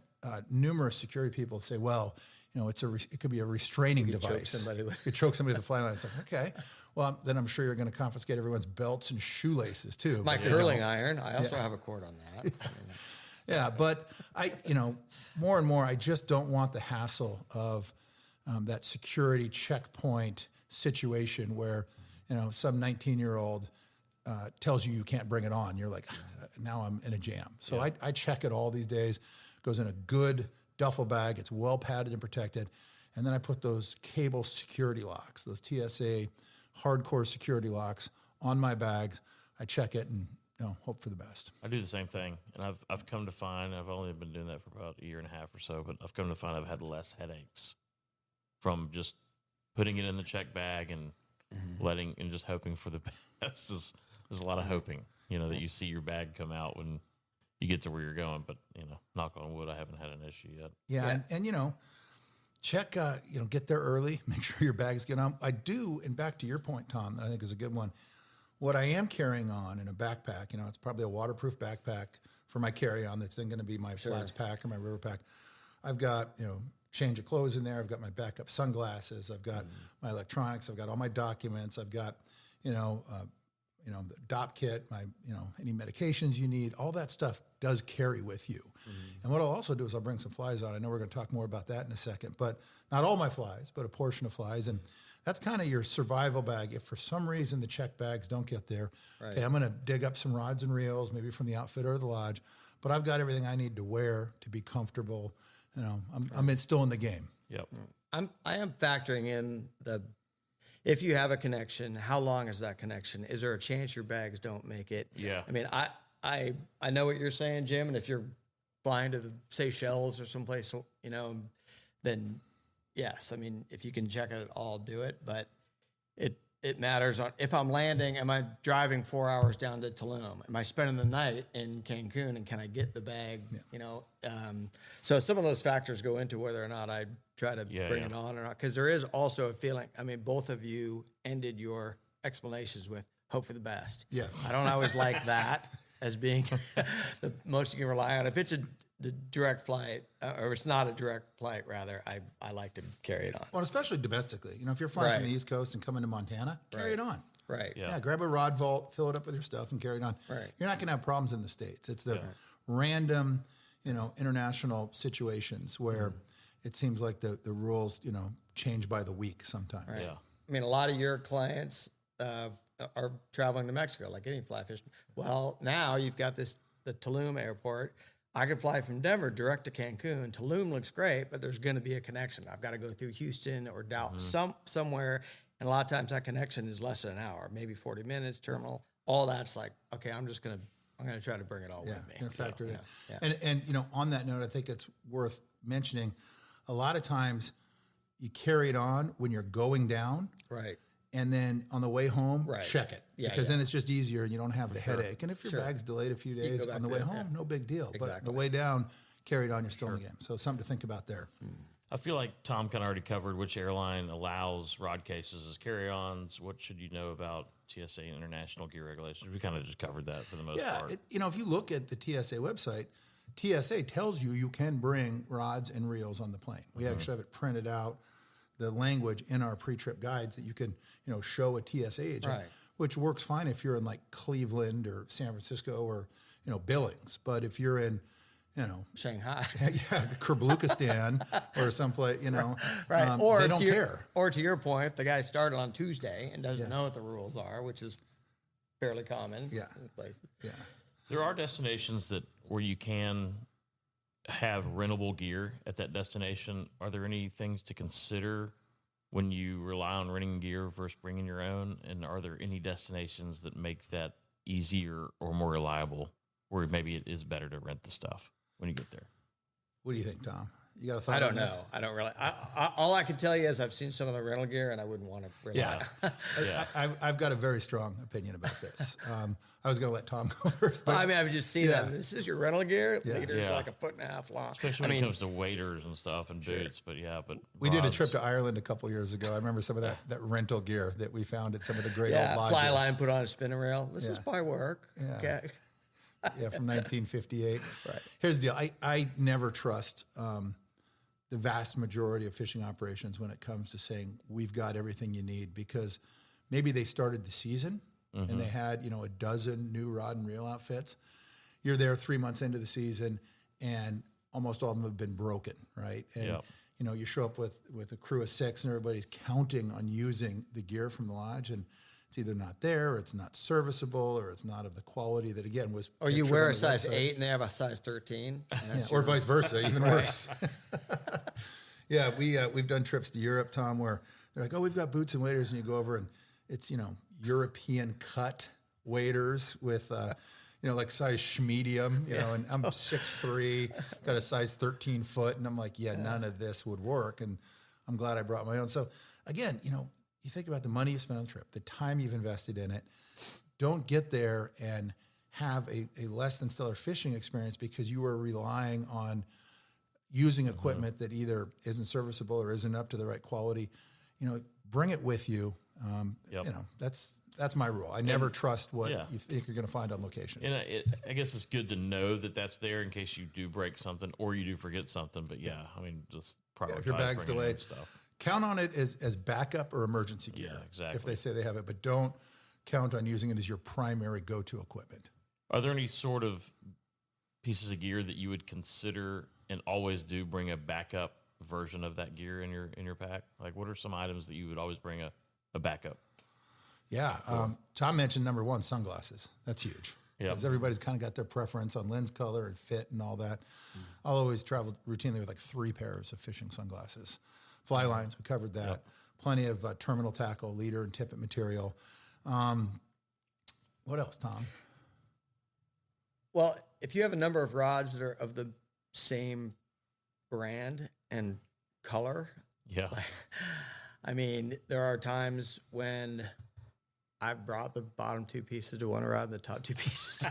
numerous security people say, well, it could be a restraining device. You could choke somebody with the fly line. It's like, okay, well, then I'm sure you're going to confiscate everyone's belts and shoelaces too. My curling iron. I also have a cord on that. Yeah, but more and more, I just don't want the hassle of that security checkpoint situation where, some 19-year-old tells you can't bring it on. You're like, now I'm in a jam. So I check it all these days. It goes in a good duffel bag. It's well padded and protected. And then I put those cable security locks, those TSA hardcore security locks on my bags. I check it and hope for the best. I do the same thing. And I've come to find, I've only been doing that for about a year and a half or so, but I've come to find I've had less headaches from just putting it in the check bag and letting and just hoping for the best. There's a lot of hoping, that you see your bag come out when you get to where you're going. But, knock on wood, I haven't had an issue yet. Yeah. And check, get there early, make sure your bag's get on. I do, and back to your point, Tom, that I think is a good one. What I am carrying on in a backpack, it's probably a waterproof backpack for my carry-on that's then going to be my flats pack or my river pack. I've got, change of clothes in there. I've got my backup sunglasses. I've got my electronics. I've got all my documents. I've got, the DOP kit, my, any medications you need. All that stuff does carry with you. And what I'll also do is I'll bring some flies on. I know we're going to talk more about that in a second, but not all my flies, but a portion of flies. And that's kind of your survival bag. If for some reason the check bags don't get there, okay, I'm going to dig up some rods and reels, maybe from the outfitter or the lodge, but I've got everything I need to wear to be comfortable. I'm still in the game. Yep. I am factoring in if you have a connection, how long is that connection? Is there a chance your bags don't make it? Yeah. I mean, I know what you're saying, Jim, and if you're flying to the Seychelles or someplace, then yes. I mean, if you can check it at all, do it. But it matters on if I'm landing. Am I driving 4 hours down to Tulum? Am I spending the night in Cancun? And can I get the bag? Yeah. So some of those factors go into whether or not I try to bring it on or not. Because there is also a feeling. I mean, both of you ended your explanations with hope for the best. Yeah. I don't always like that as being the most you can rely on. If it's the direct flight, or it's not a direct flight, rather, I like to carry it on. Well, especially domestically. If you're flying from the East Coast and coming to Montana, carry it on. Right. Yeah, grab a rod vault, fill it up with your stuff, and carry it on. Right. You're not going to have problems in the States. It's the random, international situations where it seems like the rules, change by the week sometimes. Right. Yeah. I mean, a lot of your clients are traveling to Mexico, like any fly fishing. Well, now you've got the Tulum airport. I could fly from Denver direct to Cancun. Tulum looks great, but there's going to be a connection. I've got to go through Houston or Dallas, somewhere. And a lot of times that connection is less than an hour, maybe 40 minutes, terminal. All that's like, okay, I'm going to try to bring it all with me. Yeah, factor it in. Yeah. And on that note, I think it's worth mentioning, a lot of times you carry it on when you're going down. Right. And then on the way home, check it. Yeah, because then it's just easier and you don't have the headache. And if your bag's delayed a few days on the way home, no big deal. But on the way down, carry it on, you're still in the game. So something to think about there. I feel like Tom kind of already covered which airline allows rod cases as carry-ons. What should you know about TSA international gear regulations? We kind of just covered that for the most part. If you look at the TSA website, TSA tells you can bring rods and reels on the plane. We actually have it printed out, the language in our pre-trip guides that you can, show a TSA agent, which works fine if you're in like Cleveland or San Francisco or, Billings. But if you're in, Shanghai, Kerblukistan or someplace, right? Or they don't care. Or to your point, if the guy started on Tuesday and doesn't know what the rules are, which is fairly common, in places. Yeah, there are destinations where you can have rentable gear at that destination. Are there any things to consider when you rely on renting gear versus bringing your own? And are there any destinations that make that easier or more reliable, where maybe it is better to rent the stuff when you get there? What do you think, Tom? You got a thought? I don't know. I don't really. All I can tell you is I've seen some of the rental gear, and I wouldn't want to rely. I've got a very strong opinion about this. I was going to let Tom go first. But I've just seen that. This is your rental gear. It's like 1.5 feet long. Especially when it comes to waders and stuff and boots. But we did a trip to Ireland a couple years ago. I remember some of that rental gear that we found at some of the great old lodges. Fly line put on a spinning rail. This is by work. Yeah. Okay. From 1958. Right. Here's the deal. I never trust the vast majority of fishing operations when it comes to saying we've got everything you need, because maybe they started the season and they had, a dozen new rod and reel outfits. You're there 3 months into the season and almost all of them have been broken, right? And, you show up with a crew of 6 and everybody's counting on using the gear from the lodge, and it's either not there, or it's not serviceable, or it's not of the quality that, again, was. Or you wear a size 8 and they have a size 13. Or vice versa, even worse. We've done trips to Europe, Tom, where they're like, oh, we've got boots and waders, and you go over and it's, European cut waders with, like size medium, and I'm 6'3", got a size 13 foot, and I'm like, none of this would work, and I'm glad I brought my own. So again, you think about the money you spent on the trip, the time you've invested in it. Don't get there and have a less than stellar fishing experience because you are relying on using equipment that either isn't serviceable or isn't up to the right quality. Bring it with you. That's my rule. I never trust what you think you're going to find on location. And I guess it's good to know that that's there in case you do break something or you do forget something. But just prioritize if your bag's delayed, stuff. Count on it as backup or emergency gear. Yeah, exactly. If they say they have it, but don't count on using it as your primary go-to equipment. Are there any sort of pieces of gear that you would consider and always do bring a backup version of that gear in your pack? Like, what are some items that you would always bring a backup? Yeah. Tom mentioned number one, sunglasses. That's huge. Yeah. Because everybody's kind of got their preference on lens color and fit and all that. I'll always travel routinely with like 3 pairs of fishing sunglasses. Fly lines, we covered that. Yep. Plenty of terminal tackle, leader, and tippet material. What else, Tom? Well, if you have a number of rods that are of the same brand and color, there are times when I've brought the bottom 2 pieces to one rod and the top 2 pieces.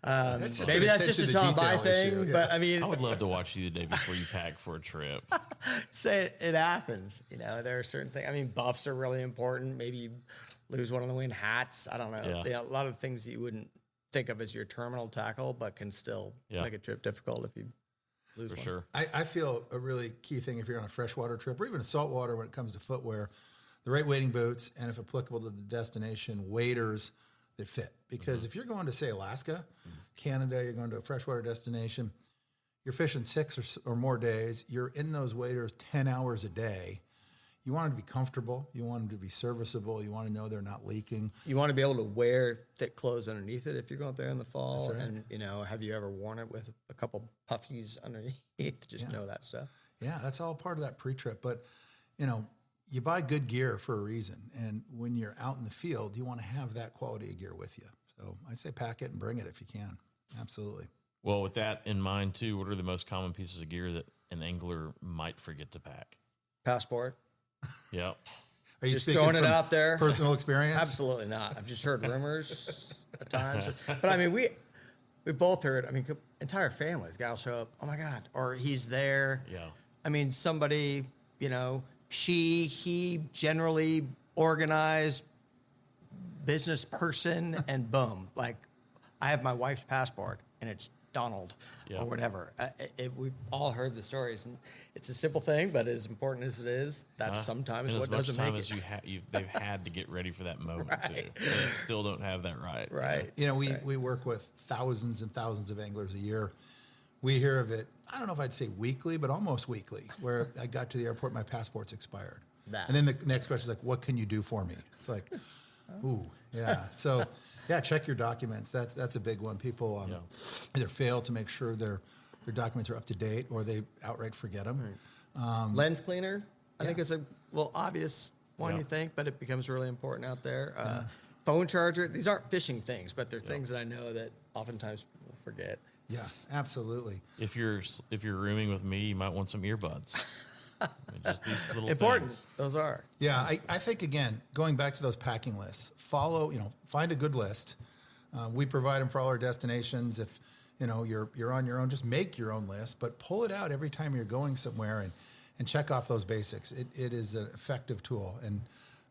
Maybe that's just a Tom Bye thing, but I would love to watch you the day before you pack for a trip. Say it happens. There are certain things. Buffs are really important. Maybe you lose one of the wind, hats. I don't know. A lot of things that you wouldn't think of as your terminal tackle, but can still make a trip difficult if you lose one. For sure. I feel a really key thing if you're on a freshwater trip or even a saltwater when it comes to footwear, the right wading boots, and if applicable to the destination, waders that fit. Because if you're going to, say, Alaska, Canada, you're going to a freshwater destination, you're fishing 6 or more days, you're in those waders 10 hours a day. You want them to be comfortable. You want them to be serviceable. You want to know they're not leaking. You want to be able to wear thick clothes underneath it if you're going there in the fall. That's right. And, have you ever worn it with a couple puffies underneath? Just know that stuff. Yeah, that's all part of that pre-trip. But, you buy good gear for a reason. And when you're out in the field, you want to have that quality of gear with you. So I say pack it and bring it if you can. Absolutely. Well, with that in mind, too, what are the most common pieces of gear that an angler might forget to pack? Passport. Yeah. Are you just throwing it out there? Personal experience? Absolutely not. I've just heard rumors at times. But we both heard. I mean, entire families. Guy will show up. Oh my God! Or he's there. Yeah. I mean, somebody. He generally organized business person, and boom, like I have my wife's passport, and it's Donald Yeah. or whatever. We've all heard the stories, and it's a simple thing, but as important as it is, that's sometimes And what doesn't make it. they've had to get ready for that moment too. Right. They still don't have that right. Right. We work with thousands and thousands of anglers a year. We hear of it, I don't know if I'd say weekly, but almost weekly, where I got to the airport, my passport's expired. And then the next question is like, what can you do for me? It's like, ooh, yeah. So, yeah, check your documents. That's a big one. People either fail to make sure their documents are up to date, or they outright forget them. Right. Lens cleaner, I think is a obvious one, you think, but it becomes really important out there. Phone charger. These aren't fishing things, but they're things that I know that oftentimes people forget. Yeah, absolutely. If you're rooming with me, you might want some earbuds. Just these little Important. things. Those are. Yeah, I think, again, going back to those packing lists, find a good list. We provide them for all our destinations. If, you're on your own, just make your own list, but pull it out every time you're going somewhere and check off those basics. It is an effective tool. And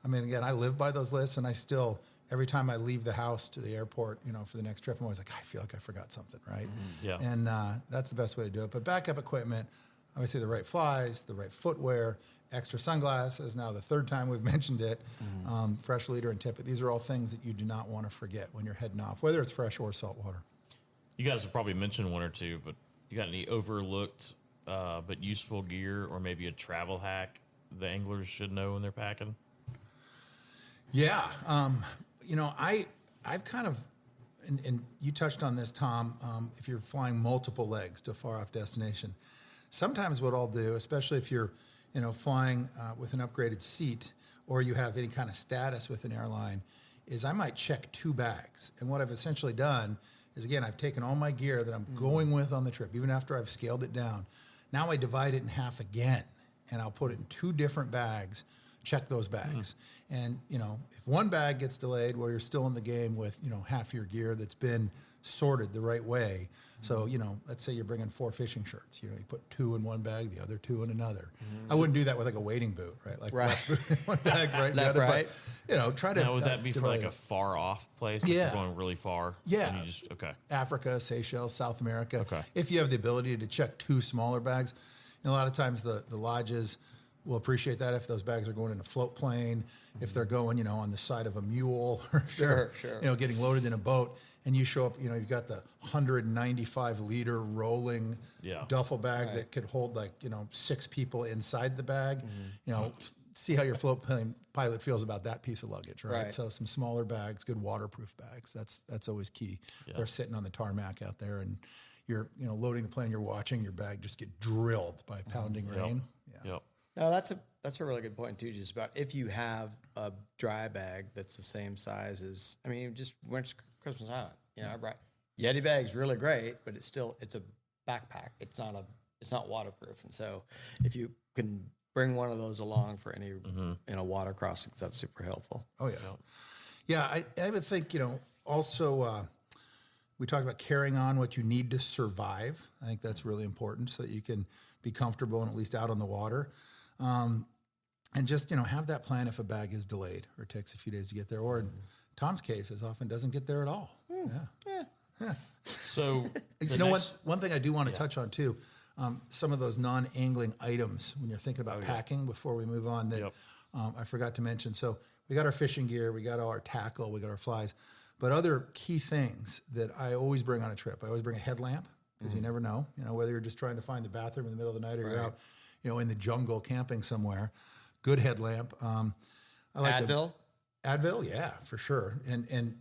I mean, again, I live by those lists, and I still, every time I leave the house to the airport, for the next trip, I'm always like, I feel like I forgot something, right? Yeah. And that's the best way to do it. But backup equipment, obviously the right flies, the right footwear, extra sunglasses. Now the third time we've mentioned it, fresh leader and tippet. These are all things that you do not want to forget when you're heading off, whether it's fresh or saltwater. You guys have probably mentioned one or two, but you got any overlooked but useful gear, or maybe a travel hack the anglers should know when they're packing? Yeah. I've kind of, and you touched on this, Tom, if you're flying multiple legs to a far off destination, sometimes what I'll do, especially if you're, flying with an upgraded seat, or you have any kind of status with an airline, is I might check 2 bags. And what I've essentially done is, again, I've taken all my gear that I'm going with on the trip, even after I've scaled it down. Now I divide it in half again, and I'll put it in 2 different bags, check those bags. And, if one bag gets delayed, well, you're still in the game with, half your gear that's been sorted the right way. So, let's say you're bringing 4 fishing shirts. You put 2 in one bag, the other 2 in another. I wouldn't do that with like a wading boot, right? Like left boot in one bag, right in the other. Right. But, try to. Now, would that be for like divide a far off place? Yeah. If you're going really far? Yeah. And you just, okay. Africa, Seychelles, South America. Okay. If you have the ability to check 2 smaller bags, a lot of times the lodges will appreciate that if those bags are going in a float plane, if they're going, on the side of a mule, or Sure. Getting loaded in a boat, and you show up, you've got the 195-liter rolling duffel bag that could hold 6 people inside the bag. See how your float plane pilot feels about that piece of luggage, right? So some smaller bags, good waterproof bags. That's always key. They're sitting on the tarmac out there, and you're loading the plane, you're watching your bag just get drilled by pounding rain. Yep. No, that's a really good point too. Just about if you have a dry bag that's the same size as, just went to Christmas Island. I brought Yeti bag's really great, but it's a backpack. It's not waterproof, and so if you can bring one of those along for any water crossings, that's super helpful. Oh yeah. I would think also. We talked about carrying on what you need to survive. I think that's really important so that you can be comfortable and at least out on the water. And just, have that plan if a bag is delayed or takes a few days to get there. Or in Tom's case, as often doesn't get there at all. Yeah. So, one thing I do want to touch on too, some of those non-angling items when you're thinking about packing before we move on that I forgot to mention. So we got our fishing gear, we got all our tackle, we got our flies. But other key things that I always bring on a trip, I always bring a headlamp, because you never know, whether you're just trying to find the bathroom in the middle of the night or you're out, in the jungle camping somewhere. Good headlamp. I like Advil? Advil, yeah, for sure. And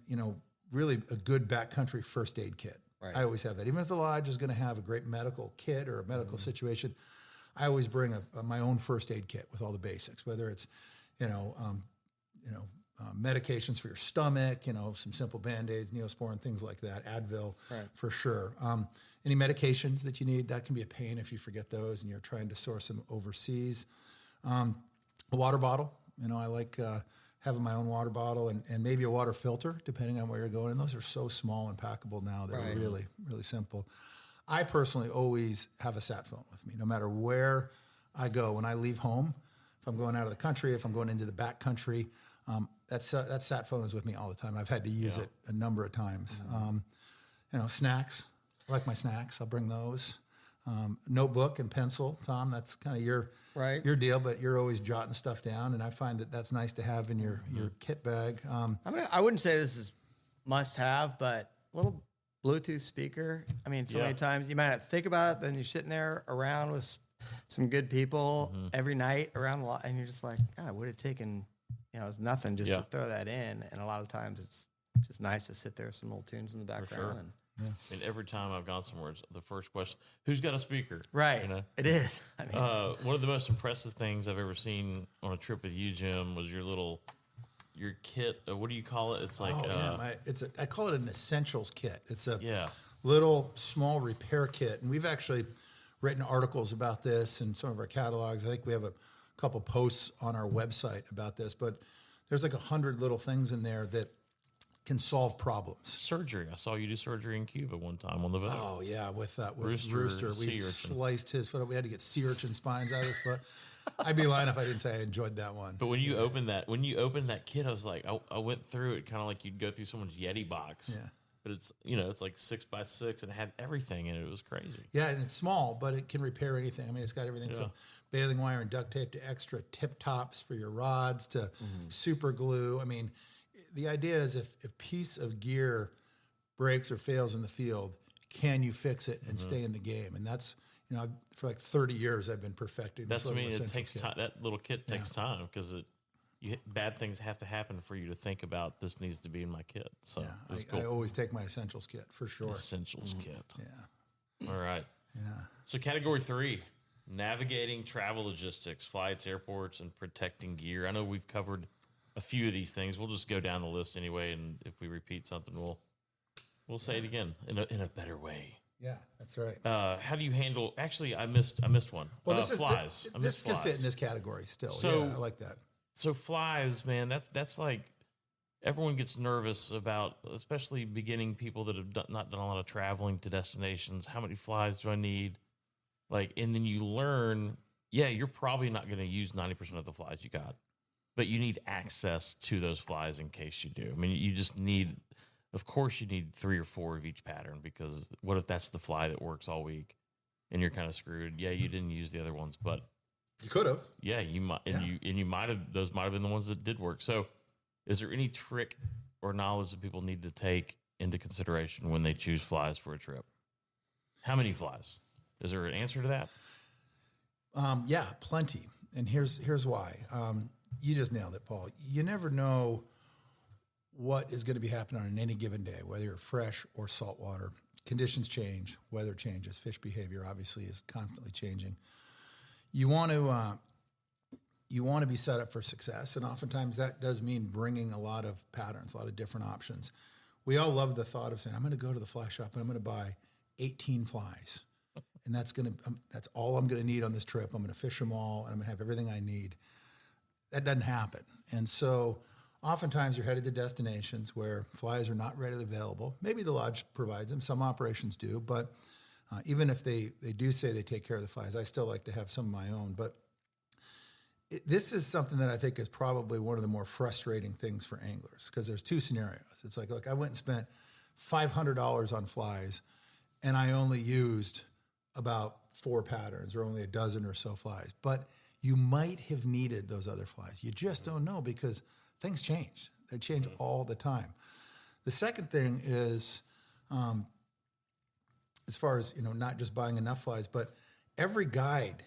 really a good backcountry first aid kit. Right. I always have that. Even if the lodge is going to have a great medical kit or a medical situation, I always bring my own first aid kit with all the basics, whether it's, medications for your stomach, some simple Band-Aids, Neosporin, things like that, Advil, for sure. Any medications that you need, that can be a pain if you forget those and you're trying to source them overseas. A water bottle, I like having my own water bottle and maybe a water filter, depending on where you're going. And those are so small and packable now. They're really, really simple. I personally always have a sat phone with me, no matter where I go. When I leave home, if I'm going out of the country, if I'm going into the back country, that sat phone is with me all the time. I've had to use it a number of times. Snacks. I like my snacks. I'll bring those. Notebook and pencil, Tom. That's kind of your deal, but you're always jotting stuff down, and I find that that's nice to have in your kit bag. I wouldn't say this is must have, but a little Bluetooth speaker. I mean, so many times you might not think about it, then you're sitting there around with some good people every night around a lot, and you're just like, God, it would have taken, it's nothing just to throw that in. And a lot of times it's just nice to sit there with some old tunes in the background. And And every time I've gone somewhere, it's the first question, who's got a speaker? Right. It is. I mean, one of the most impressive things I've ever seen on a trip with you, Jim, was your kit. What do you call it? It's like, I call it an essentials kit. It's a Yeah. little small repair kit. And we've actually written articles about this in some of our catalogs. I think we have a couple posts on our website about this, but there's like 100 little things in there that can solve problems. Surgery. I saw you do surgery in Cuba one time on the boat. Oh yeah, with Rooster, we sliced his foot up. We had to get sea urchin spines out of his foot. I'd be lying if I didn't say I enjoyed that one. But when you opened that kit, I was like, I went through it kind of like you'd go through someone's Yeti box. Yeah. But it's it's like 6x6 and it had everything in it. It was crazy. Yeah, and it's small, but it can repair anything. I mean, it's got everything from baling wire and duct tape to extra tip tops for your rods to super glue. I mean, the idea is if a piece of gear breaks or fails in the field, can you fix it and stay in the game? And that's, for like 30 years I've been perfecting this. That's it takes time. That little kit takes time because bad things have to happen for you to think about this needs to be in my kit. So I always take my essentials kit for sure. Essentials kit. Yeah. All right. Yeah. So category 3, navigating travel logistics, flights, airports, and protecting gear. I know we've covered a few of these things. We'll just go down the list anyway, and if we repeat something, we'll say it again in a better way. Yeah, that's right. How do you handle? Actually, I missed one. Well, flies. This can fit in this category still. So, I like that. So flies, man, that's like everyone gets nervous about, especially beginning people that have not done a lot of traveling to destinations. How many flies do I need? And then you learn, you're probably not going to use 90% of the flies you got, but you need access to those flies in case you do. I mean, you just need, of course, you need 3 or 4 of each pattern, because what if that's the fly that works all week and you're kind of screwed? Yeah, you didn't use the other ones, but you could have. Yeah, you might, and you might have. Those might have been the ones that did work. So, is there any trick or knowledge that people need to take into consideration when they choose flies for a trip? How many flies? Is there an answer to that? Yeah, plenty. And here's why. You just nailed it, Paul. You never know what is going to be happening on any given day, whether you're fresh or saltwater. Conditions change, weather changes, fish behavior obviously is constantly changing. You want to be set up for success, and oftentimes that does mean bringing a lot of patterns, a lot of different options. We all love the thought of saying, I'm going to go to the fly shop and I'm going to buy 18 flies, and that's all I'm going to need on this trip. I'm going to fish them all, and I'm going to have everything I need. That doesn't happen, and so oftentimes you're headed to destinations where flies are not readily available. Maybe the lodge provides them. Some operations do, but even if they do say they take care of the flies, I still like to have some of my own. But this is something that I think is probably one of the more frustrating things for anglers, because there's 2 scenarios. It's like, look, I went and spent $500 on flies, and I only used about 4 patterns or only a dozen or so flies. But you might have needed those other flies. You just don't know, because things change. They change all the time. The second thing is, as far as, not just buying enough flies, but every guide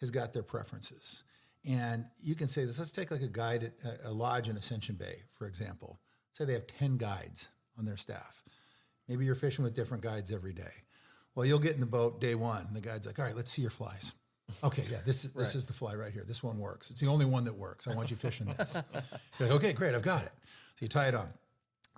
has got their preferences. And you can say this, let's take like a guide at a lodge in Ascension Bay, for example. Say they have 10 guides on their staff. Maybe you're fishing with different guides every day. Well, you'll get in the boat day 1, and the guide's like, all right, let's see your flies. Okay, yeah, this is the fly right here. This one works. It's the only one that works. I want you fishing this. You're like, okay, great, I've got it. So you tie it on.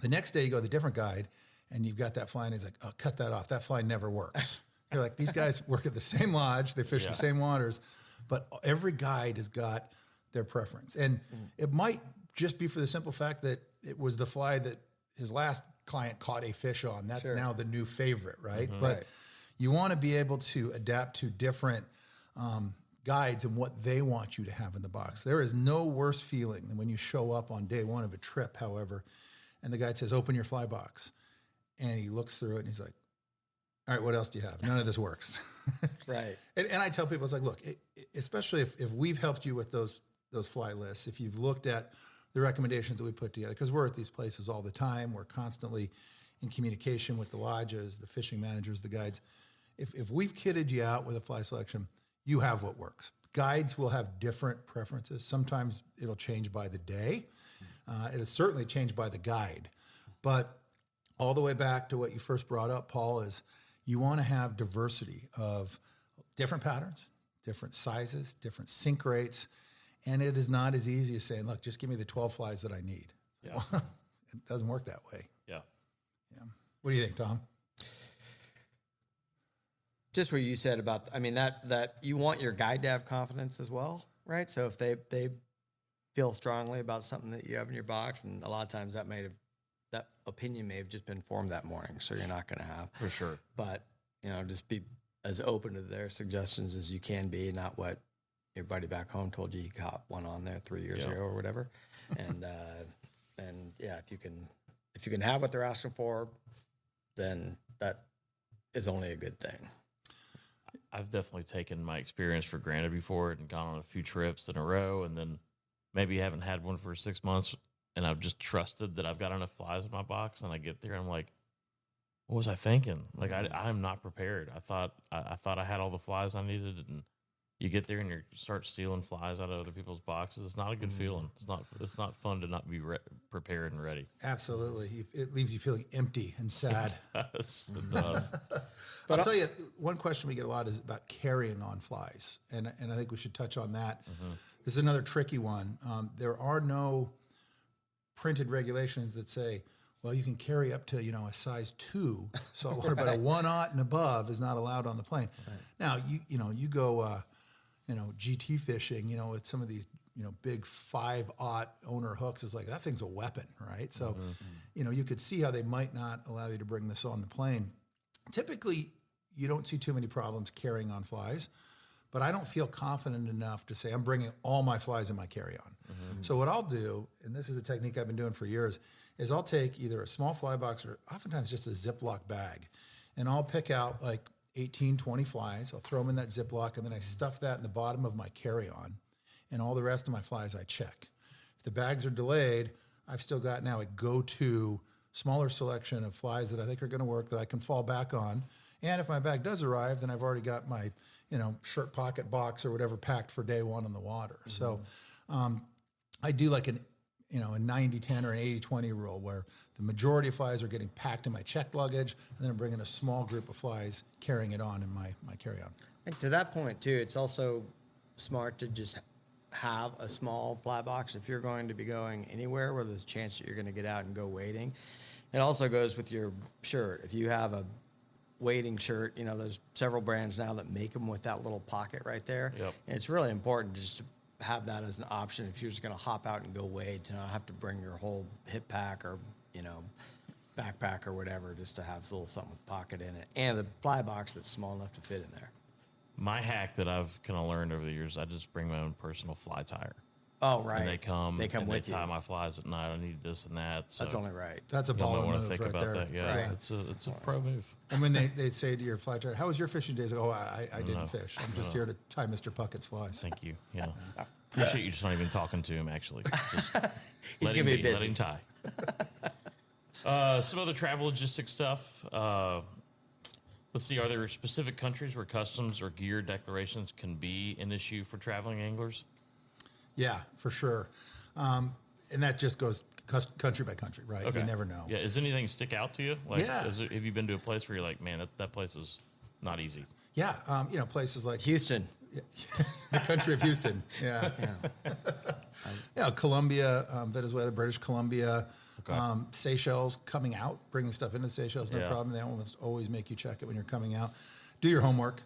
The next day you go to the different guide, and you've got that fly, and he's like, oh, cut that off. That fly never works. You're like, these guys work at the same lodge. They fish the same waters, but every guide has got their preference. And it might just be for the simple fact that it was the fly that his last client caught a fish on. That's now the new favorite, right? But you want to be able to adapt to different guides and what they want you to have in the box. There is no worse feeling than when you show up on day one of a trip, however, and the guide says, open your fly box. And he looks through it and he's like, all right, what else do you have? None of this works. Right. And I tell people, it's like, look, especially if we've helped you with those fly lists, if you've looked at the recommendations that we put together, because we're at these places all the time, we're constantly in communication with the lodges, the fishing managers, the guides. If we've kitted you out with a fly selection, you have what works. Guides will have different preferences. Sometimes it'll change by the day. It'll certainly change by the guide. But all the way back to what you first brought up, Paul, is you want to have diversity of different patterns, different sizes, different sink rates. And it is not as easy as saying, look, just give me the 12 flies that I need. Yeah. Well, it doesn't work that way. Yeah. What do you think, Tom? Just what you said about, I mean, that you want your guide to have confidence as well, right? So if they feel strongly about something that you have in your box, and a lot of times that opinion may have just been formed that morning, so you're not going to have. For sure. But, just be as open to their suggestions as you can be, not what your buddy back home told you caught one on there 3 years ago or whatever. And yeah, if you can have what they're asking for, then that is only a good thing. I've definitely taken my experience for granted before and gone on a few trips in a row, and then maybe haven't had one for 6 months, and I've just trusted that I've got enough flies in my box, and I get there and I'm like, what was I thinking? Like I'm not prepared. I thought I had all the flies I needed, and you get there and you start stealing flies out of other people's boxes. It's not a good feeling. It's not fun to not be prepared and ready. Absolutely. It leaves you feeling empty and sad. It does. I'll tell you, one question we get a lot is about carrying on flies. And I think we should touch on that. Mm-hmm. This is another tricky one. There are no printed regulations that say, well, you can carry up to, a size 2 saltwater, but a 1/0 and above is not allowed on the plane. Right. Now, you go, GT fishing, with some of these, big 5/0 owner hooks, it's like, that thing's a weapon, right? So, you could see how they might not allow you to bring this on the plane. Typically, you don't see too many problems carrying on flies, but I don't feel confident enough to say I'm bringing all my flies in my carry-on. Mm-hmm. So what I'll do, and this is a technique I've been doing for years, is I'll take either a small fly box or oftentimes just a Ziploc bag, and I'll pick out like 18, 20 flies. I'll throw them in that Ziploc, and then I stuff that in the bottom of my carry-on, and all the rest of my flies I check. If the bags are delayed, I've still got now a go-to smaller selection of flies that I think are going to work that I can fall back on. And if my bag does arrive, then I've already got my, shirt pocket box or whatever packed for day one on the water. Mm-hmm. So I do like a 90-10 or an 80-20 rule where the majority of flies are getting packed in my checked luggage, and then I'm bringing a small group of flies, carrying it on in my carry-on. And to that point, too, it's also smart to just have a small fly box if you're going to be going anywhere where there's a chance that you're going to get out and go wading. It also goes with your shirt. If you have a wading shirt, there's several brands now that make them with that little pocket right there. Yep. And it's really important just to have that as an option if you're just going to hop out and go wade, to not have to bring your whole hip pack or, backpack or whatever, just to have a little something with pocket in it. And the fly box that's small enough to fit in there. My hack that I've kind of learned over the years, I just bring my own personal fly tire. Oh, right. And they come and with they tie my flies at night. I need this and that. So that's only right. That's a baller want to move think right about there. that. Yeah, right. it's a pro move. And when they say to your fly tire, how was your fishing days? Oh, I didn't fish. I'm just here to tie Mr. Puckett's flies. Thank you. Yeah. Appreciate you just not even talking to him, actually. Just He's going to be busy. Let him tie. Some other travel logistics stuff. Let's see. Are there specific countries where customs or gear declarations can be an issue for traveling anglers? Yeah, for sure. And that just goes country by country, right? Okay. You never know. Yeah. Does anything stick out to you? Like, yeah. Have you been to a place where you're like, man, that place is not easy? Yeah. Places like Houston. The country of Houston. Yeah. Colombia, Venezuela, British Columbia, Seychelles, coming out, bringing stuff into Seychelles, no problem. They almost always make you check it when you're coming out. Do your homework.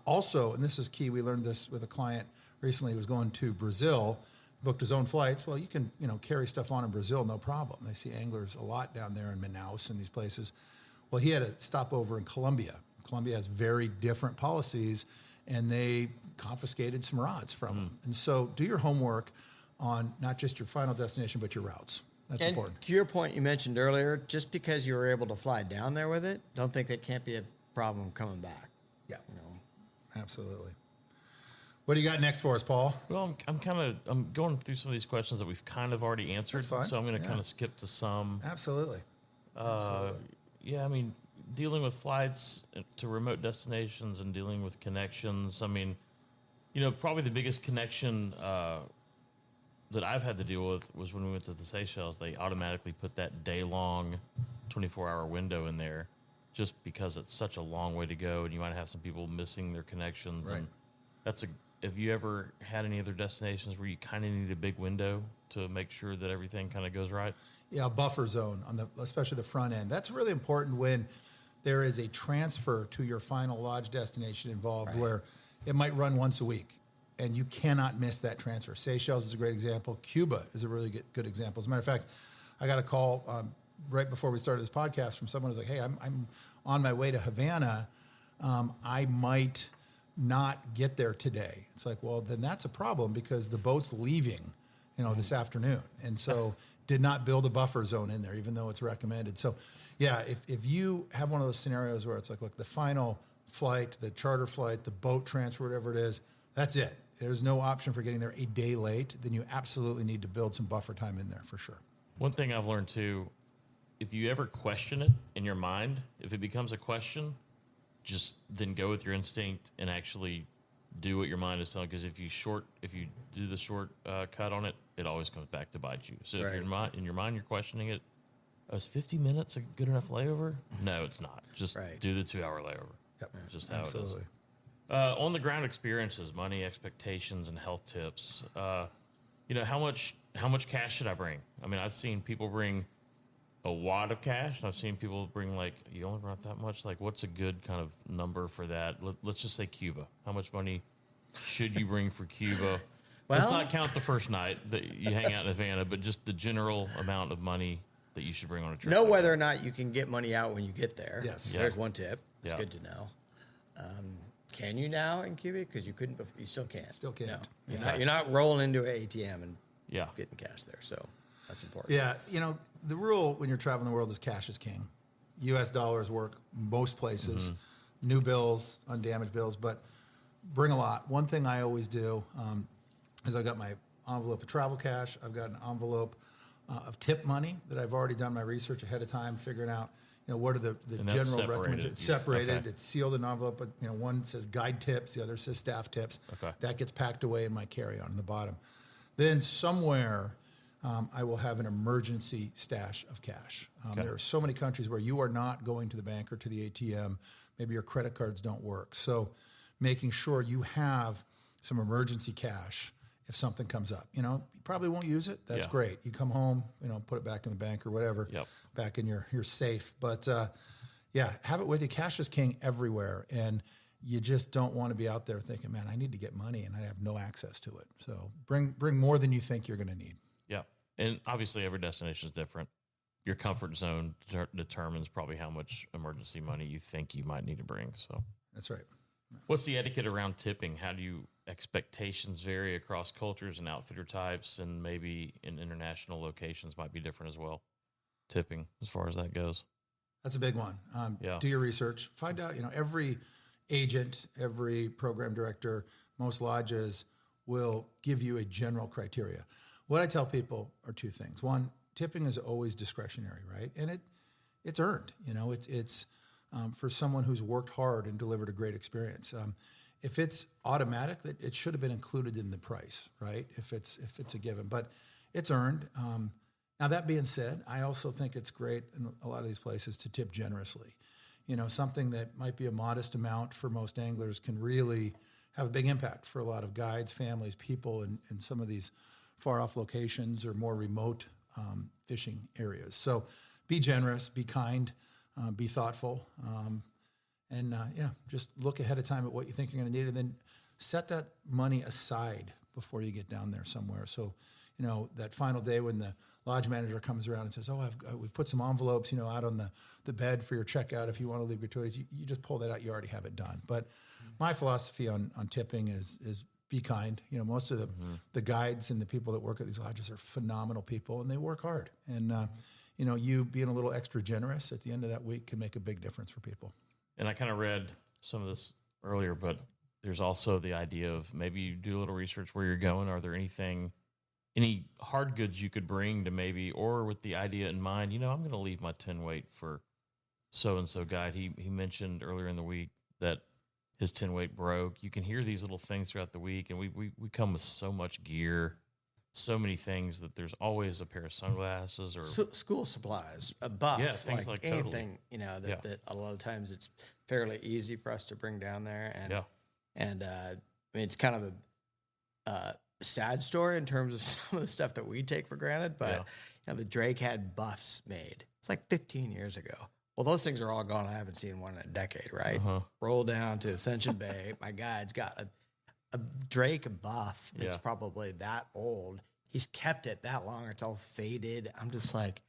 Also, and this is key, we learned this with a client recently who was going to Brazil. booked his own flights. Well, you can, carry stuff on in Brazil, no problem. They see anglers a lot down there in Manaus and these places. Well, he had a stopover in Colombia. Colombia has very different policies, and they confiscated some rods from him. And so do your homework on not just your final destination, but your routes. That's important. To your point you mentioned earlier, just because you were able to fly down there with it, don't think that can't be a problem coming back. Yeah, absolutely. What do you got next for us, Paul? Well, I'm going through some of these questions that we've kind of already answered. That's fine. So I'm going to kind of skip to some. Absolutely. Yeah, I mean, dealing with flights to remote destinations and dealing with connections. I mean, probably the biggest connection that I've had to deal with was when we went to the Seychelles. They automatically put that day-long 24-hour window in there just because it's such a long way to go, and you might have some people missing their connections. Right. And have you ever had any other destinations where you kind of need a big window to make sure that everything kind of goes right? Yeah, a buffer zone especially the front end. That's really important when there is a transfer to your final lodge destination involved, where it might run once a week, and you cannot miss that transfer. Seychelles is a great example. Cuba is a really good example. As a matter of fact, I got a call right before we started this podcast from someone who's like, "Hey, I'm on my way to Havana. I might not get there today." It's like, well, then that's a problem because the boat's leaving, this afternoon, and so did not build a buffer zone in there, even though it's recommended. So, yeah, if you have one of those scenarios where it's like, look, the final flight, the charter flight, the boat transfer, whatever it is, that's it. There's no option for getting there a day late. Then you absolutely need to build some buffer time in there for sure. One thing I've learned too, if you ever question it in your mind, if it becomes a question, just then go with your instinct and actually do what your mind is telling. Because if you do the short cut on it, it always comes back to bite you. So if in your mind you're questioning it, is 50 minutes a good enough layover? No, it's not. Just do the 2-hour layover. Yep, just how absolutely. it is. On the ground experiences, money expectations, and health tips. How much cash should I bring? I mean, I've seen people bring a wad of cash, and I've seen people bring you only brought that much. Like, what's a good kind of number for that? Let's just say Cuba. How much money should you bring for Cuba? Let's not count the first night that you hang out in Havana, but just the general amount of money that you should bring on a trip. Know whether or not you can get money out when you get there. Yes. There's one tip. It's good to know. Can you now in Cuba? Because you couldn't before. You still can't. Still can't. No. You're not rolling into an ATM and Yeah. getting cash there. So that's important. Yeah, the rule when you're traveling the world is cash is king. U.S. dollars work most places, new bills, undamaged bills, but bring a lot. One thing I always do is I've got my envelope of travel cash. I've got an envelope of tip money that I've already done my research ahead of time, figuring out, what are the general recommendations. It's separated. Okay. It's sealed in an envelope, but, one says guide tips, the other says staff tips. Okay. That gets packed away in my carry-on in the bottom. Then somewhere I will have an emergency stash of cash. There are so many countries where you are not going to the bank or to the ATM. Maybe your credit cards don't work. So making sure you have some emergency cash if something comes up. You probably won't use it. That's great. You come home, put it back in the bank or whatever, back in your safe. But have it with you. Cash is king everywhere. And you just don't want to be out there thinking, man, I need to get money and I have no access to it. So bring more than you think you're going to need. Yeah. And obviously every destination is different. Your comfort zone determines probably how much emergency money you think you might need to bring. So that's right. What's the etiquette around tipping? How do expectations vary across cultures and outfitter types, and maybe in international locations might be different as well? Tipping, as far as that goes. That's a big one. Do your research. Find out, every agent, every program director, most lodges will give you a general criteria. What I tell people are two things. One, tipping is always discretionary, right? And it's earned. It's for someone who's worked hard and delivered a great experience. If it's automatic, it should have been included in the price, right? If it's a given, but it's earned. Now that being said, I also think it's great in a lot of these places to tip generously. Something that might be a modest amount for most anglers can really have a big impact for a lot of guides, families, people in some of these far off locations or more remote fishing areas. So be generous, be kind, be thoughtful, and just look ahead of time at what you think you're going to need, and then set that money aside before you get down there somewhere. So, that final day when the lodge manager comes around and says, we've put some envelopes, out on the bed for your checkout. If you want to leave gratuities, you just pull that out. You already have it done. But my philosophy on tipping is be kind. Most of the guides and the people that work at these lodges are phenomenal people, and they work hard. And, you being a little extra generous at the end of that week can make a big difference for people. And I kind of read some of this earlier, but there's also the idea of maybe you do a little research where you're going. Are there any hard goods you could bring to maybe, or with the idea in mind, I'm going to leave my 10 weight for so-and-so guide. He mentioned earlier in the week that his 10 weight broke. You can hear these little things throughout the week, and we come with so much gear, so many things that there's always a pair of sunglasses or school supplies, a buff, things like anything, totally. that a lot of times it's fairly easy for us to bring down there. And it's kind of a sad story in terms of some of the stuff that we take for granted, but the Drake had buffs made. It's like 15 years ago. Well, those things are all gone. I haven't seen one in a decade, right? Roll down to Ascension Bay. My guide's got a Drake buff that's probably that old. He's kept it that long. It's all faded. I'm just like,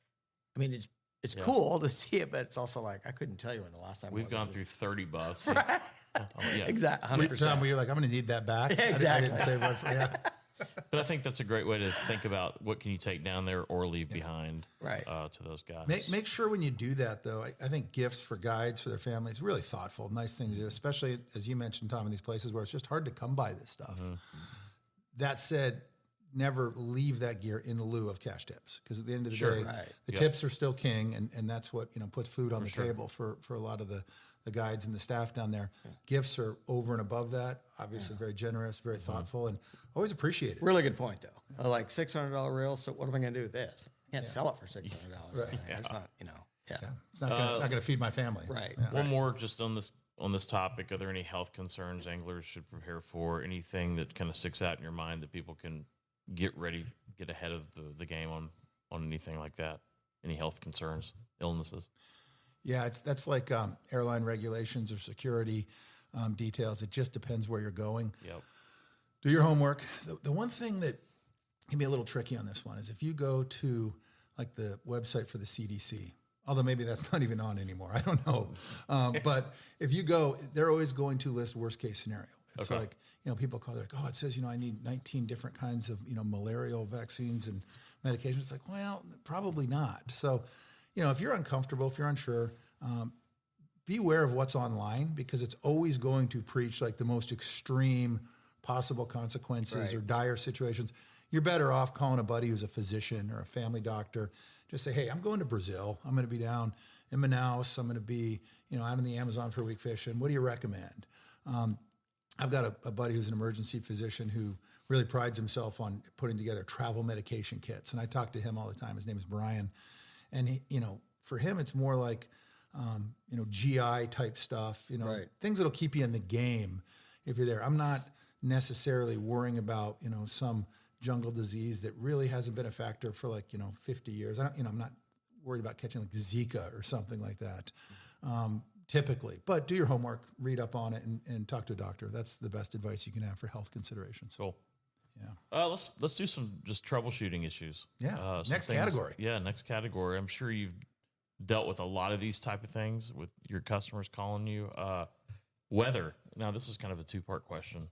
it's cool to see it, but it's also like, I couldn't tell you when the last time we've gone through 30 buffs. Right? Exactly. 100%. Time where you're like, I'm going to need that back. Exactly. I didn't save one for But I think that's a great way to think about what can you take down there or leave behind to those guys. Make sure when you do that, though, I think gifts for guides, for their families, is really thoughtful, nice thing to do, especially, as you mentioned, Tom, in these places where it's just hard to come by this stuff. That said, never leave that gear in lieu of cash tips, because at the end of the day, the tips are still king, and that's what puts food on the table for a lot of the guides and the staff down there. Gifts are over and above that. Obviously, very generous, very thoughtful, and always appreciate it. Really good point, though. Like $600 reel. So what am I going to do with this? I can't sell it for $600. Right. It's not, It's not going to feed my family. Right. One more just on this topic. Are there any health concerns anglers should prepare for? Anything that kind of sticks out in your mind that people can get ahead of the game on anything like that? Any health concerns, illnesses? Yeah, that's like airline regulations or security details. It just depends where you're going. Yep. Do your homework. The one thing that can be a little tricky on this one is if you go to like the website for the CDC, although maybe that's not even on anymore. I don't know. But if you go, they're always going to list worst case scenario. It's like, people call, they're like, it says, I need 19 different kinds of, malarial vaccines and medications. It's like, well, probably not. So, if you're uncomfortable, if you're unsure, be aware of what's online, because it's always going to preach like the most extreme possible consequences or dire situations. You're better off calling a buddy who's a physician or a family doctor. Just say, hey, I'm going to Brazil. I'm going to be down in Manaus. I'm going to be, out in the Amazon for a week fishing. What do you recommend? I've got a buddy who's an emergency physician who really prides himself on putting together travel medication kits. And I talk to him all the time. His name is Brian. And he, for him, it's more like, GI type stuff, things that'll keep you in the game if you're there. I'm not necessarily worrying about, some jungle disease that really hasn't been a factor for 50 years. I'm not worried about catching like Zika or something like that. Typically, but do your homework, read up on it, and talk to a doctor. That's the best advice you can have for health considerations. Cool. Yeah. Let's do some just troubleshooting issues. Yeah. Next category. Yeah. Next category. I'm sure you've dealt with a lot of these type of things with your customers calling you. Weather. Now, this is kind of a two-part question.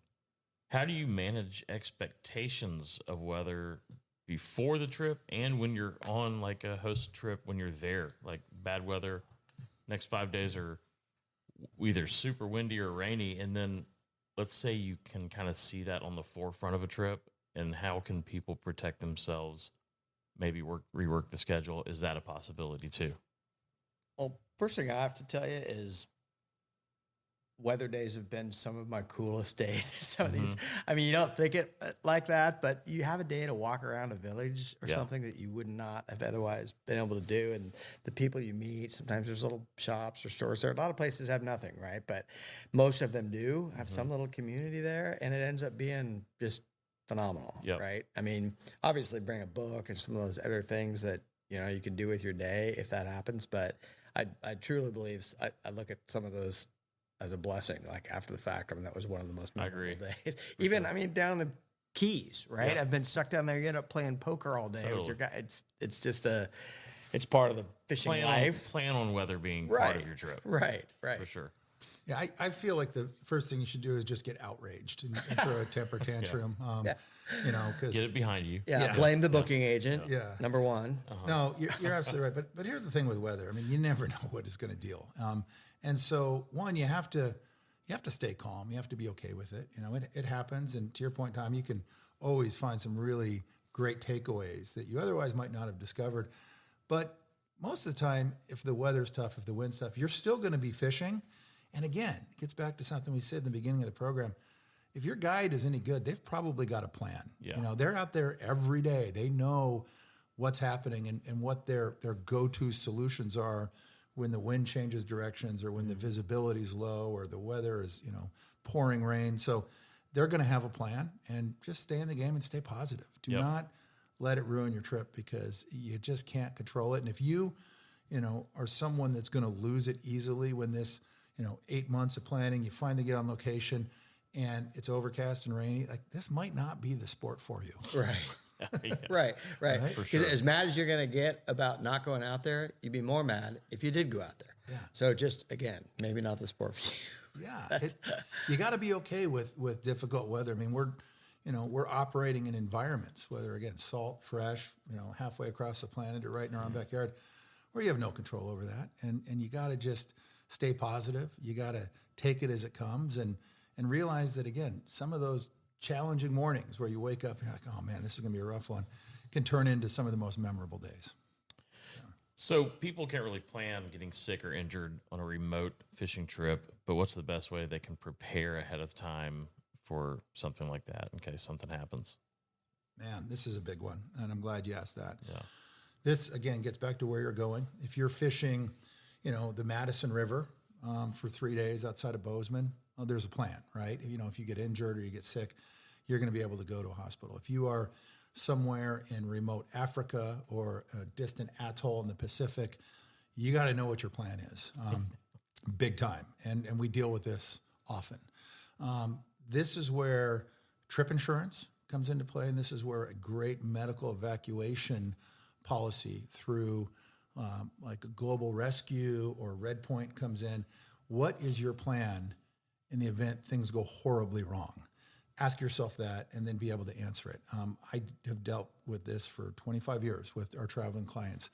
How do you manage expectations of weather before the trip and when you're on like a host trip when you're there? Like bad weather, next 5 days are either super windy or rainy, and then let's say you can kind of see that on the forefront of a trip, and how can people protect themselves, maybe rework the schedule? Is that a possibility too? Well, first thing I have to tell you is weather days have been some of my coolest days. Some of these, you don't think it like that, but you have a day to walk around a village or something that you would not have otherwise been able to do. And the people you meet, sometimes there's little shops or stores there. A lot of places have nothing, right? But most of them do have some little community there, and it ends up being just phenomenal, right? Obviously bring a book and some of those other things that, you can do with your day if that happens. But I truly believe, I look at some of those as a blessing, like after the fact. That was one of the most memorable days. Even, down in the keys, right? Yeah. I've been stuck down there. You end up playing poker all day with your Totally. guy. It's just it's part of the fishing life. Plan on weather being part of your trip. Right. For sure. Yeah, I feel like the first thing you should do is just get outraged and throw a temper tantrum. You know, because Get it behind you. Yeah. Blame the booking agent. Yeah. Number one. no, you're absolutely right. But here's the thing with weather. I mean, you never know what is going to deal. And so one, you have to stay calm. You have to be okay with it. You know, it happens. And to your point, Tom, you can always find some really great takeaways that you otherwise might not have discovered. But most of the time, if the weather's tough, if the wind's tough, you're still going to be fishing. And again, it gets back to something we said in the beginning of the program. If your guide is any good, they've probably got a plan. Yeah. You know, they're out there every day. They know what's happening and what their go-to solutions are when the wind changes directions or when the visibility is low or the weather is, you know, pouring rain. So they're going to have a plan, and just stay in the game and stay positive. Do not let it ruin your trip, because you just can't control it. And if you know, are someone that's going to lose it easily when this, 8 months of planning, you finally get on location and it's overcast and rainy, like this might not be the sport for you. Right. Right. For Because sure. as mad as you're going to get about not going out there, you'd be more mad if you did go out there. Yeah. So just, again, maybe not the sport for you. Yeah. You got to be okay with difficult weather. I mean, we're operating in environments, whether again, salt, fresh, halfway across the planet or right in our own backyard, where you have no control over that. And you got to just stay positive. You got to take it as it comes and realize that, again, some of those challenging mornings where you wake up and you're like, oh man, this is going to be a rough one, can turn into some of the most memorable days. So people can't really plan getting sick or injured on a remote fishing trip, but what's the best way they can prepare ahead of time for something like that in case something happens? Man, this is a big one, and I'm glad you asked that. Yeah. This, again, gets back to where you're going. If you're fishing, the Madison River for 3 days outside of Bozeman, well, there's a plan, right? If you get injured or you get sick, you're going to be able to go to a hospital. If you are somewhere in remote Africa or a distant atoll in the Pacific, you got to know what your plan is, big time. And we deal with this often. This is where trip insurance comes into play, and this is where a great medical evacuation policy through like a global rescue or Red Point comes in. What is your plan in the event things go horribly wrong? Ask yourself that and then be able to answer it. I have dealt with this for 25 years with our traveling clients.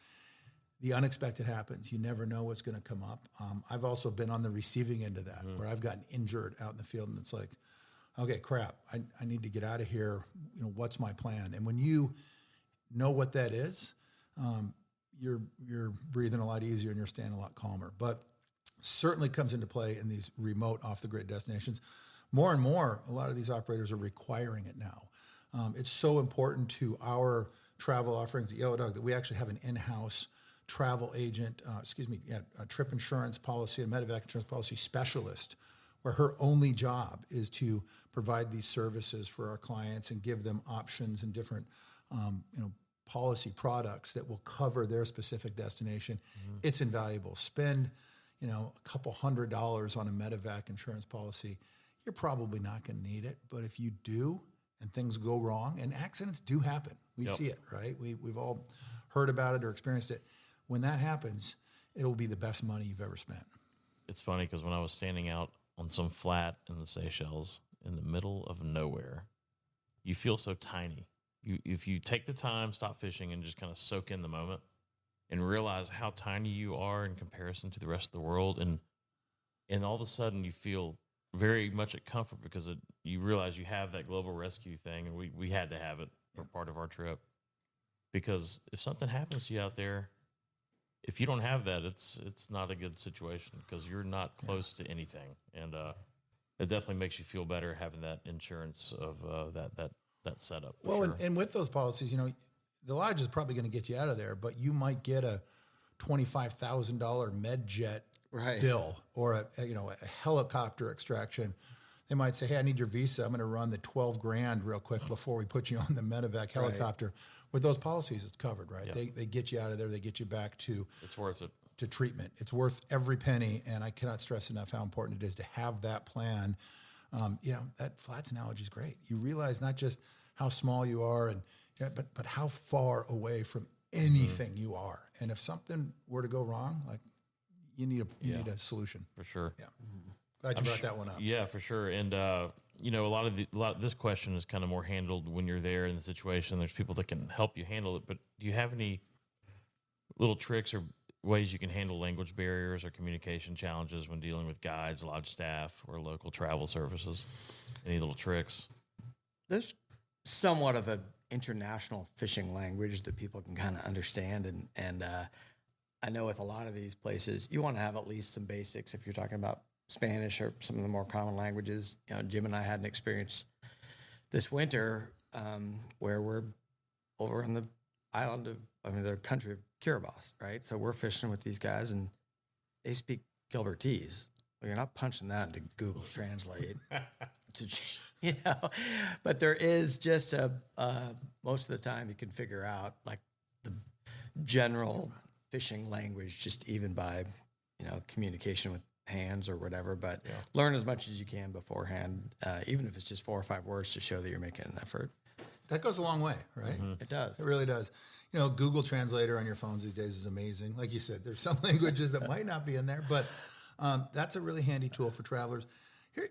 The unexpected happens. You never know what's going to come up. I've also been on the receiving end of that, where I've gotten injured out in the field, and it's like, okay, crap, I need to get out of here. What's my plan? And when you know what that is, you're breathing a lot easier and you're staying a lot calmer. But certainly comes into play in these remote off-the-grid destinations. More and more, a lot of these operators are requiring it now. It's so important to our travel offerings at Yellow Dog that we actually have an in-house travel agent, a trip insurance policy, a medevac insurance policy specialist, where her only job is to provide these services for our clients and give them options and different, policy products that will cover their specific destination. It's invaluable. Spend, a couple $100 on a medevac insurance policy. You're probably not going to need it, but if you do and things go wrong, and accidents do happen, we see it, right? We've all heard about it or experienced it. When that happens, it'll be the best money you've ever spent. It's funny because when I was standing out on some flat in the Seychelles in the middle of nowhere, you feel so tiny. If you take the time, stop fishing, and just kind of soak in the moment and realize how tiny you are in comparison to the rest of the world, and all of a sudden you feel very much at comfort because you realize you have that global rescue thing, and we had to have it for part of our trip. Because if something happens to you out there, if you don't have that, it's not a good situation because you're not close to anything, and it definitely makes you feel better having that insurance of that setup. Well, sure. and with those policies, the lodge is probably going to get you out of there, but you might get a $25,000 med jet bill or a helicopter extraction. They might say, hey, I need your visa. I'm going to run the $12,000 real quick before we put you on the medevac helicopter. With those policies, it's covered, right? Yeah. They get you out of there. They get you back to It's worth it. to treatment. It's worth every penny, and I cannot stress enough how important it is to have that plan. That flats analogy is great. You realize not just how small you are, and but how far away from anything you are. And if something were to go wrong, like you need a solution for sure. Yeah. Glad you brought that one up. Yeah, for sure. And you know, a lot of this question is kind of more handled when you're there in the situation. There's people that can help you handle it. But do you have any little tricks or ways you can handle language barriers or communication challenges when dealing with guides, lodge staff, or local travel services? Any little tricks? There's somewhat of an international fishing language that people can kind of understand. And I know with a lot of these places, you want to have at least some basics if you're talking about Spanish or some of the more common languages. You know, Jim and I had an experience this winter where we're over in the island of, the country of Kiribati, right? So we're fishing with these guys, and they speak Gilbertese. Well, you're not punching that into Google Translate, But there is just most of the time you can figure out like the general fishing language, just even by communication with hands or whatever. But learn as much as you can beforehand, even if it's just 4 or 5 words to show that you're making an effort. That goes a long way, right? Mm-hmm. It does. It really does. Google Translator on your phones these days is amazing. Like you said, there's some languages that might not be in there, but that's a really handy tool for travelers.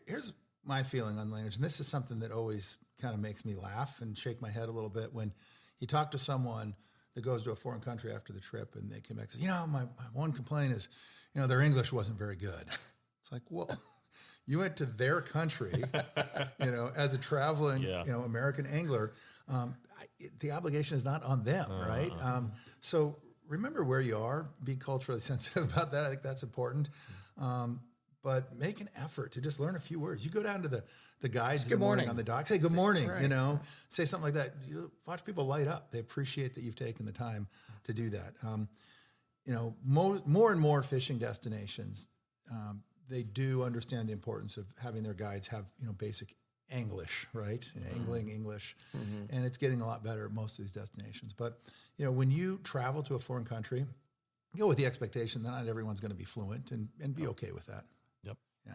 Here's my feeling on language, and this is something that always kind of makes me laugh and shake my head a little bit when you talk to someone that goes to a foreign country after the trip and they come back and say, my one complaint is, their English wasn't very good. It's like, well, you went to their country, as a traveling, American angler. The obligation is not on them, right? So remember where you are. Be culturally sensitive about that. I think that's important. But make an effort to just learn a few words. You go down to the guides good morning on the dock. Say good morning. Right. Say something like that. You watch people light up. They appreciate that you've taken the time to do that. More and more fishing destinations, they do understand the importance of having their guides have basic English, right? Angling English, and it's getting a lot better at most of these destinations. But when you travel to a foreign country, go with the expectation that not everyone's going to be fluent, and be okay with that. Yep. Yeah.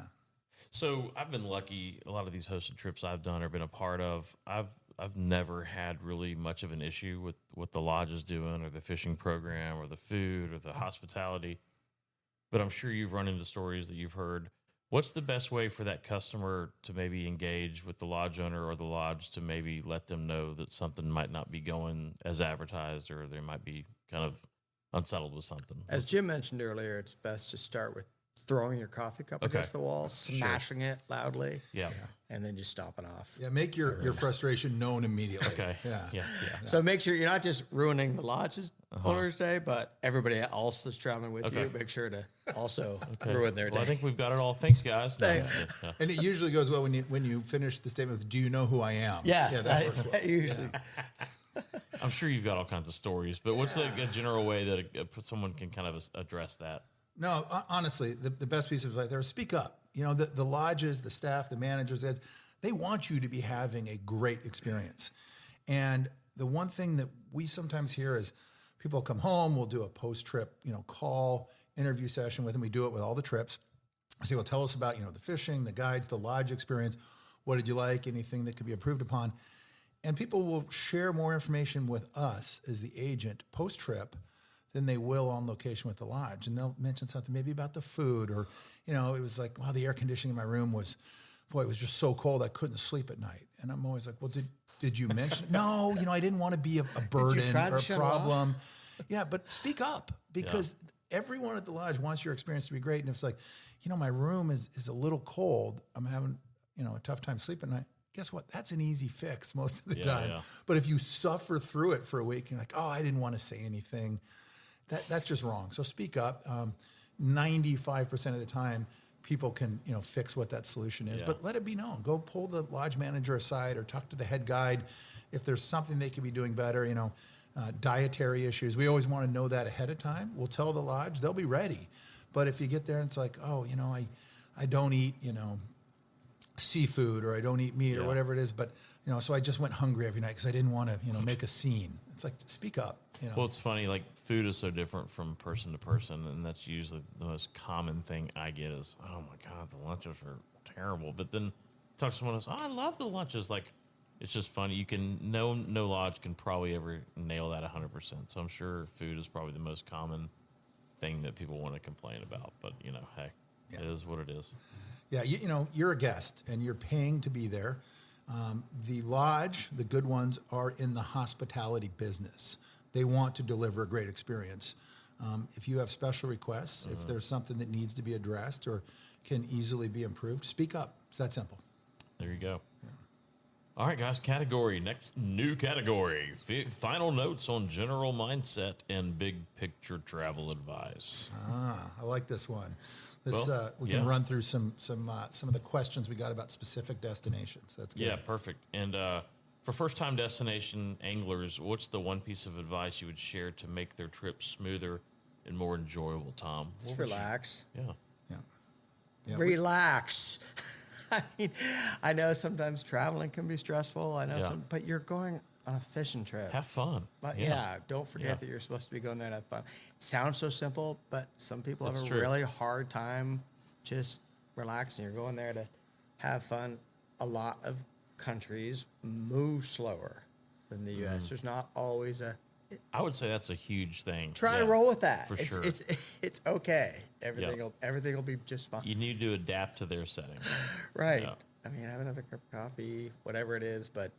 So I've been lucky. A lot of these hosted trips I've done or been a part of, I've never had really much of an issue with what the lodge is doing or the fishing program or the food or the hospitality. But I'm sure you've run into stories that you've heard. What's the best way for that customer to maybe engage with the lodge owner or the lodge to maybe let them know that something might not be going as advertised, or they might be kind of unsettled with something? As Jim mentioned earlier, it's best to start with throwing your coffee cup against the wall, smashing it loudly, and then just stomping off. Yeah, make your frustration known immediately. Okay. Yeah. So make sure you're not just ruining the lodge's owner's day, but everybody else that's traveling with you, make sure to also ruin their day. Well, I think we've got it all. Thanks, guys. And it usually goes well when you finish the statement with, "Do you know who I am?" Yes, yeah, that works well. usually. I'm sure you've got all kinds of stories, but what's a general way that someone can kind of address that? No, honestly, the best piece of advice there is speak up. The lodges, the staff, the managers, they want you to be having a great experience. And the one thing that we sometimes hear is people come home, we'll do a post-trip, call, interview session with them. We do it with all the trips. I say, well, tell us about, the fishing, the guides, the lodge experience. What did you like? Anything that could be improved upon? And people will share more information with us as the agent post-trip than they will on location with the lodge. And they'll mention something maybe about the food, or, it was like, wow, the air conditioning in my room was just so cold I couldn't sleep at night. And I'm always like, well, did you mention? No, I didn't want to be a burden or a problem. Yeah, but speak up, because everyone at the lodge wants your experience to be great. And if it's like, my room is a little cold, I'm having, a tough time sleeping at night. Guess what? That's an easy fix most of the time. Yeah. But if you suffer through it for a week, you're like, oh, I didn't want to say anything. That's just wrong. So speak up. 95% of the time, people can fix what that solution is. But let it be known. Go pull the lodge manager aside or talk to the head guide if there's something they could be doing better. Dietary issues. We always want to know that ahead of time. We'll tell the lodge. They'll be ready. But if you get there and it's like, oh, I don't eat seafood, or I don't eat meat, or whatever it is, but so I just went hungry every night because I didn't want to make a scene. It's like, speak up. Well, it's funny, like food is so different from person to person, and that's usually the most common thing I get is, oh my God, the lunches are terrible. But then talk to someone else, oh, I love the lunches. Like, it's just funny. You can no lodge can probably ever nail that 100%. So I'm sure food is probably the most common thing that people want to complain about. But hey, it is what it is. Yeah, you're a guest and you're paying to be there. The lodge, the good ones, are in the hospitality business. They want to deliver a great experience. If you have special requests, if there's something that needs to be addressed or can easily be improved, speak up. It's that simple. There you go. Yeah. All right, guys, next new category. Final notes on general mindset and big picture travel advice. I like this one. We can run through some of the questions we got about specific destinations. That's good. Yeah, perfect. And for first-time destination anglers, what's the one piece of advice you would share to make their trip smoother and more enjoyable, Tom? Just relax. Yeah. Relax. I mean, I know sometimes traveling can be stressful. I know but you're going on a fishing trip. Have fun. But don't forget that you're supposed to be going there to have fun. It sounds so simple, but some people have a true. really hard time just relaxing. You're going there to have fun. A lot of countries move slower than the U.S. There's not always I would say that's a huge thing. Try to roll with that. For sure. It's okay. Everything will be just fine. You need to adapt to their setting. Right. Yeah. I mean, have another cup of coffee, whatever it is, but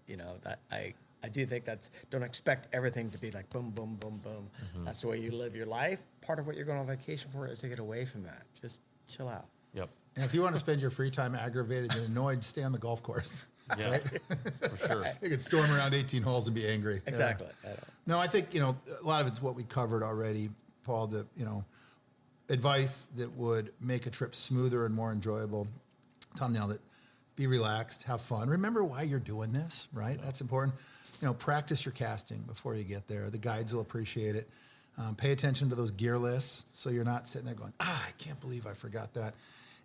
that I do think don't expect everything to be like boom, boom, boom, boom. That's the way you live your life. Part of what you're going on vacation for is to get away from that. Just chill out. Yep. And if you want to spend your free time aggravated and annoyed, stay on the golf course. Yeah, right? For sure. You could storm around 18 holes and be angry. Exactly. Yeah. No, I think, a lot of it's what we covered already, Paul, advice that would make a trip smoother and more enjoyable. Tom nailed it. Be relaxed, have fun. Remember why you're doing this, right? Yeah. That's important. Practice your casting before you get there. The guides will appreciate it. Pay attention to those gear lists so you're not sitting there going, I can't believe I forgot that.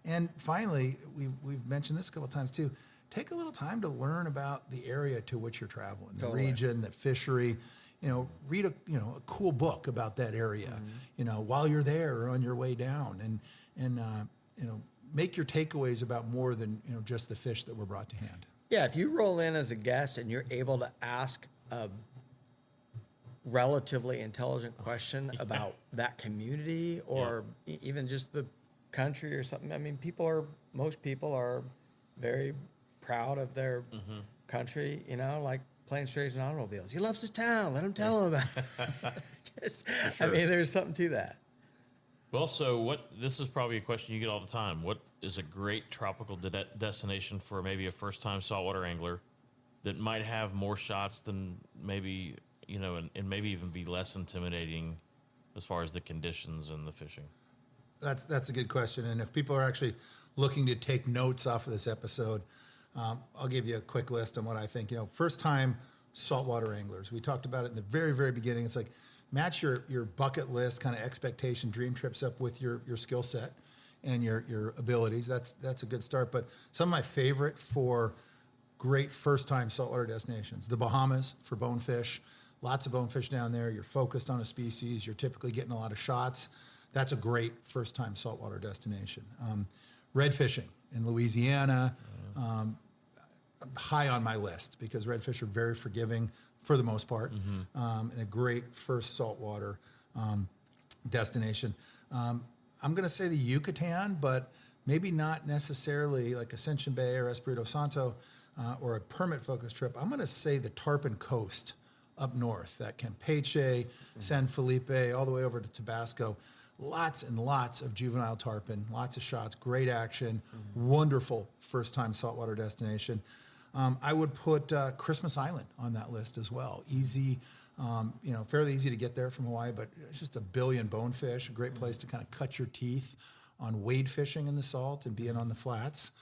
And finally, we've mentioned this a couple of times too, take a little time to learn about the area to which you're traveling, the region, that fishery. Read a cool book about that area, while you're there or on your way down, and make your takeaways about more than just the fish that were brought to hand. Yeah, if you roll in as a guest and you're able to ask a relatively intelligent question about that community or even just the country or something, I mean, most people are very proud of their country, like planes, trains, and automobiles. He loves his town. Let him tell him about it. Sure. I mean, there's something to that. Well, so this is probably a question you get all the time. What is a great tropical destination for maybe a first-time saltwater angler that might have more shots than maybe, and maybe even be less intimidating as far as the conditions and the fishing? That's a good question. And if people are actually looking to take notes off of this episode, I'll give you a quick list on what I think. First-time saltwater anglers. We talked about it in the very, very beginning. It's like match your bucket list kind of expectation, dream trips up with your skill set and your abilities. That's a good start. But some of my favorite for great first-time saltwater destinations, the Bahamas for bonefish. Lots of bonefish down there. You're focused on a species. You're typically getting a lot of shots. That's a great first-time saltwater destination. Red fishing in Louisiana. High on my list because redfish are very forgiving for the most part, and a great first saltwater destination. I'm going to say the Yucatan, but maybe not necessarily like Ascension Bay or Espiritu Santo or a permit-focused trip. I'm going to say the Tarpon Coast up north, that Campeche, San Felipe, all the way over to Tabasco. Lots and lots of juvenile tarpon, lots of shots, great action, wonderful first-time saltwater destination. I would put Christmas Island on that list as well. Easy, fairly easy to get there from Hawaii, but it's just a billion bonefish, a great place to kind of cut your teeth on wade fishing in the salt and being on the flats.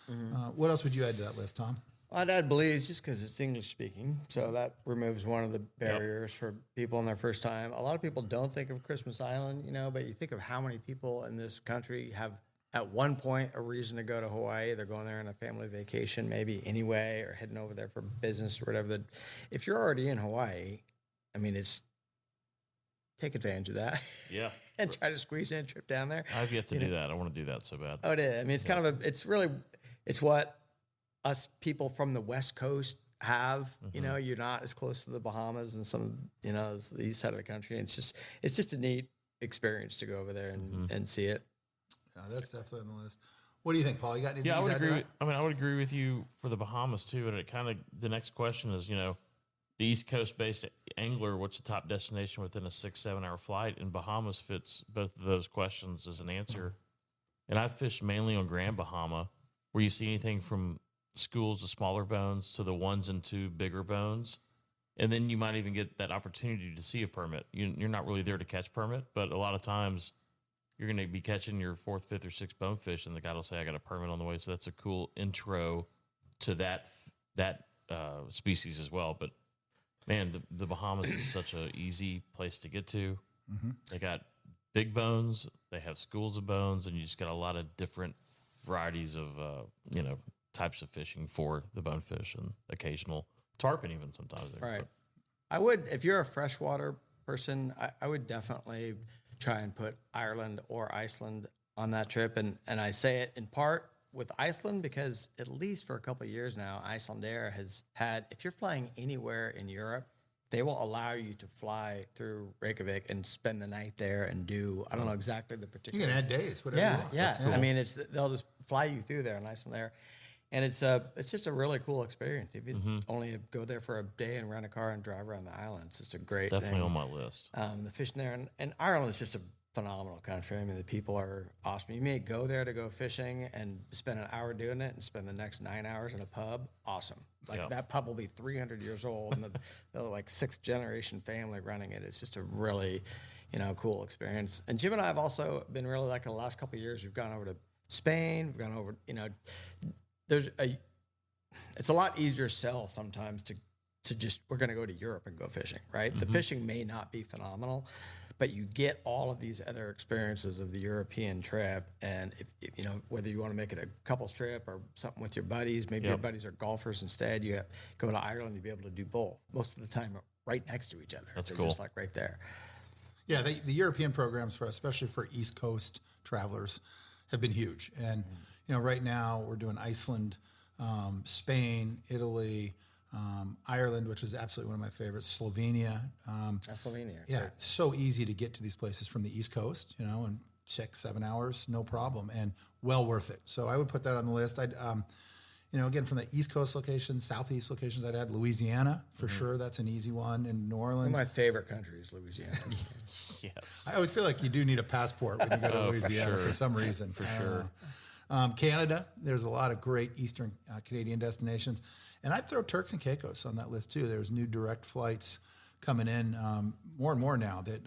What else would you add to that list, Tom? I'd add Belize just because it's English speaking, so that removes one of the barriers for people on their first time. A lot of people don't think of Christmas Island, but you think of how many people in this country have at one point a reason to go to Hawaii. They're going there on a family vacation maybe anyway, or heading over there for business or whatever. If you're already in Hawaii, I mean, take advantage of that. Yeah. And try to squeeze in a trip down there. I've yet to do that. I want to do that so bad. Oh, it is. I mean, it's kind of it's what us people from the West Coast have. You know, you're not as close to the Bahamas and some, you know, as the east side of the country. And it's just a neat experience to go over there and see it. Yeah, that's definitely on the list. What do you think, Paul? You got anything? Yeah, I would to add to agree. that? I would agree with you for the Bahamas too. And it kind of, the next question is, you know, the East Coast based angler, what's the top destination within a 6-7 hour flight? And Bahamas fits both of those questions as an answer. And I fished mainly on Grand Bahama, where you see anything from schools of smaller bones to the 1s and 2 bigger bones. And then you might even get that opportunity to see a permit. You're not really there to catch permit, but a lot of times you're going to be catching your 4th, 5th, or 6th bonefish, and the guy will say, I got a permit on the way. So that's a cool intro to that species as well. But man, the Bahamas is such an easy place to get to. They got big bones, they have schools of bones, and you just got a lot of different varieties of, types of fishing for the bonefish and occasional tarpon even sometimes. There. Right. I would, if you're a freshwater person, I would definitely try and put Ireland or Iceland on that trip. And I say it in part with Iceland because at least for a couple of years now, Icelandair has had, if you're flying anywhere in Europe, they will allow you to fly through Reykjavik and spend the night there and do, I don't know exactly the You particular. can add days, whatever you want. Yeah. That's cool. I mean, they'll just fly you through there in Icelandair. And it's just a really cool experience. If you only go there for a day and rent a car and drive around the island, it's just a great Definitely thing. on my list. The fishing there. And Ireland is just a phenomenal country. I mean, the people are awesome. You may go there to go fishing and spend an hour doing it and spend the next 9 hours in a pub. Awesome. Like that pub will be 300 years old and the like 6th generation family running it. It's just a really, cool experience. And Jim and I have also been really, like, the last couple of years, we've gone over to Spain. We've gone over, it's a lot easier to sell sometimes to just, we're going to go to Europe and go fishing, right? The fishing may not be phenomenal, but you get all of these other experiences of the European trip. And if whether you want to make it a couples trip or something with your buddies, maybe your buddies are golfers instead, you go to Ireland, you'll be able to do both. Most of the time, right next to each other. That's They're cool. just like right there. Yeah, the European programs especially for East Coast travelers, have been huge. And right now we're doing Iceland, Spain, Italy, Ireland, which is absolutely one of my favorites, Slovenia. Slovenia. Yeah, Great. so easy to get to these places from the East Coast, in 6-7 hours, no problem, and well worth it. So I would put that on the list. I'd, again, from the East Coast locations, Southeast locations, I'd add Louisiana for sure. That's an easy one. In New Orleans. One of my favorite countries, Louisiana. Yes. I always feel like you do need a passport when you go to Louisiana for some reason. For sure. Canada, there's a lot of great Eastern Canadian destinations. And I'd throw Turks and Caicos on that list too. There's new direct flights coming in more and more now that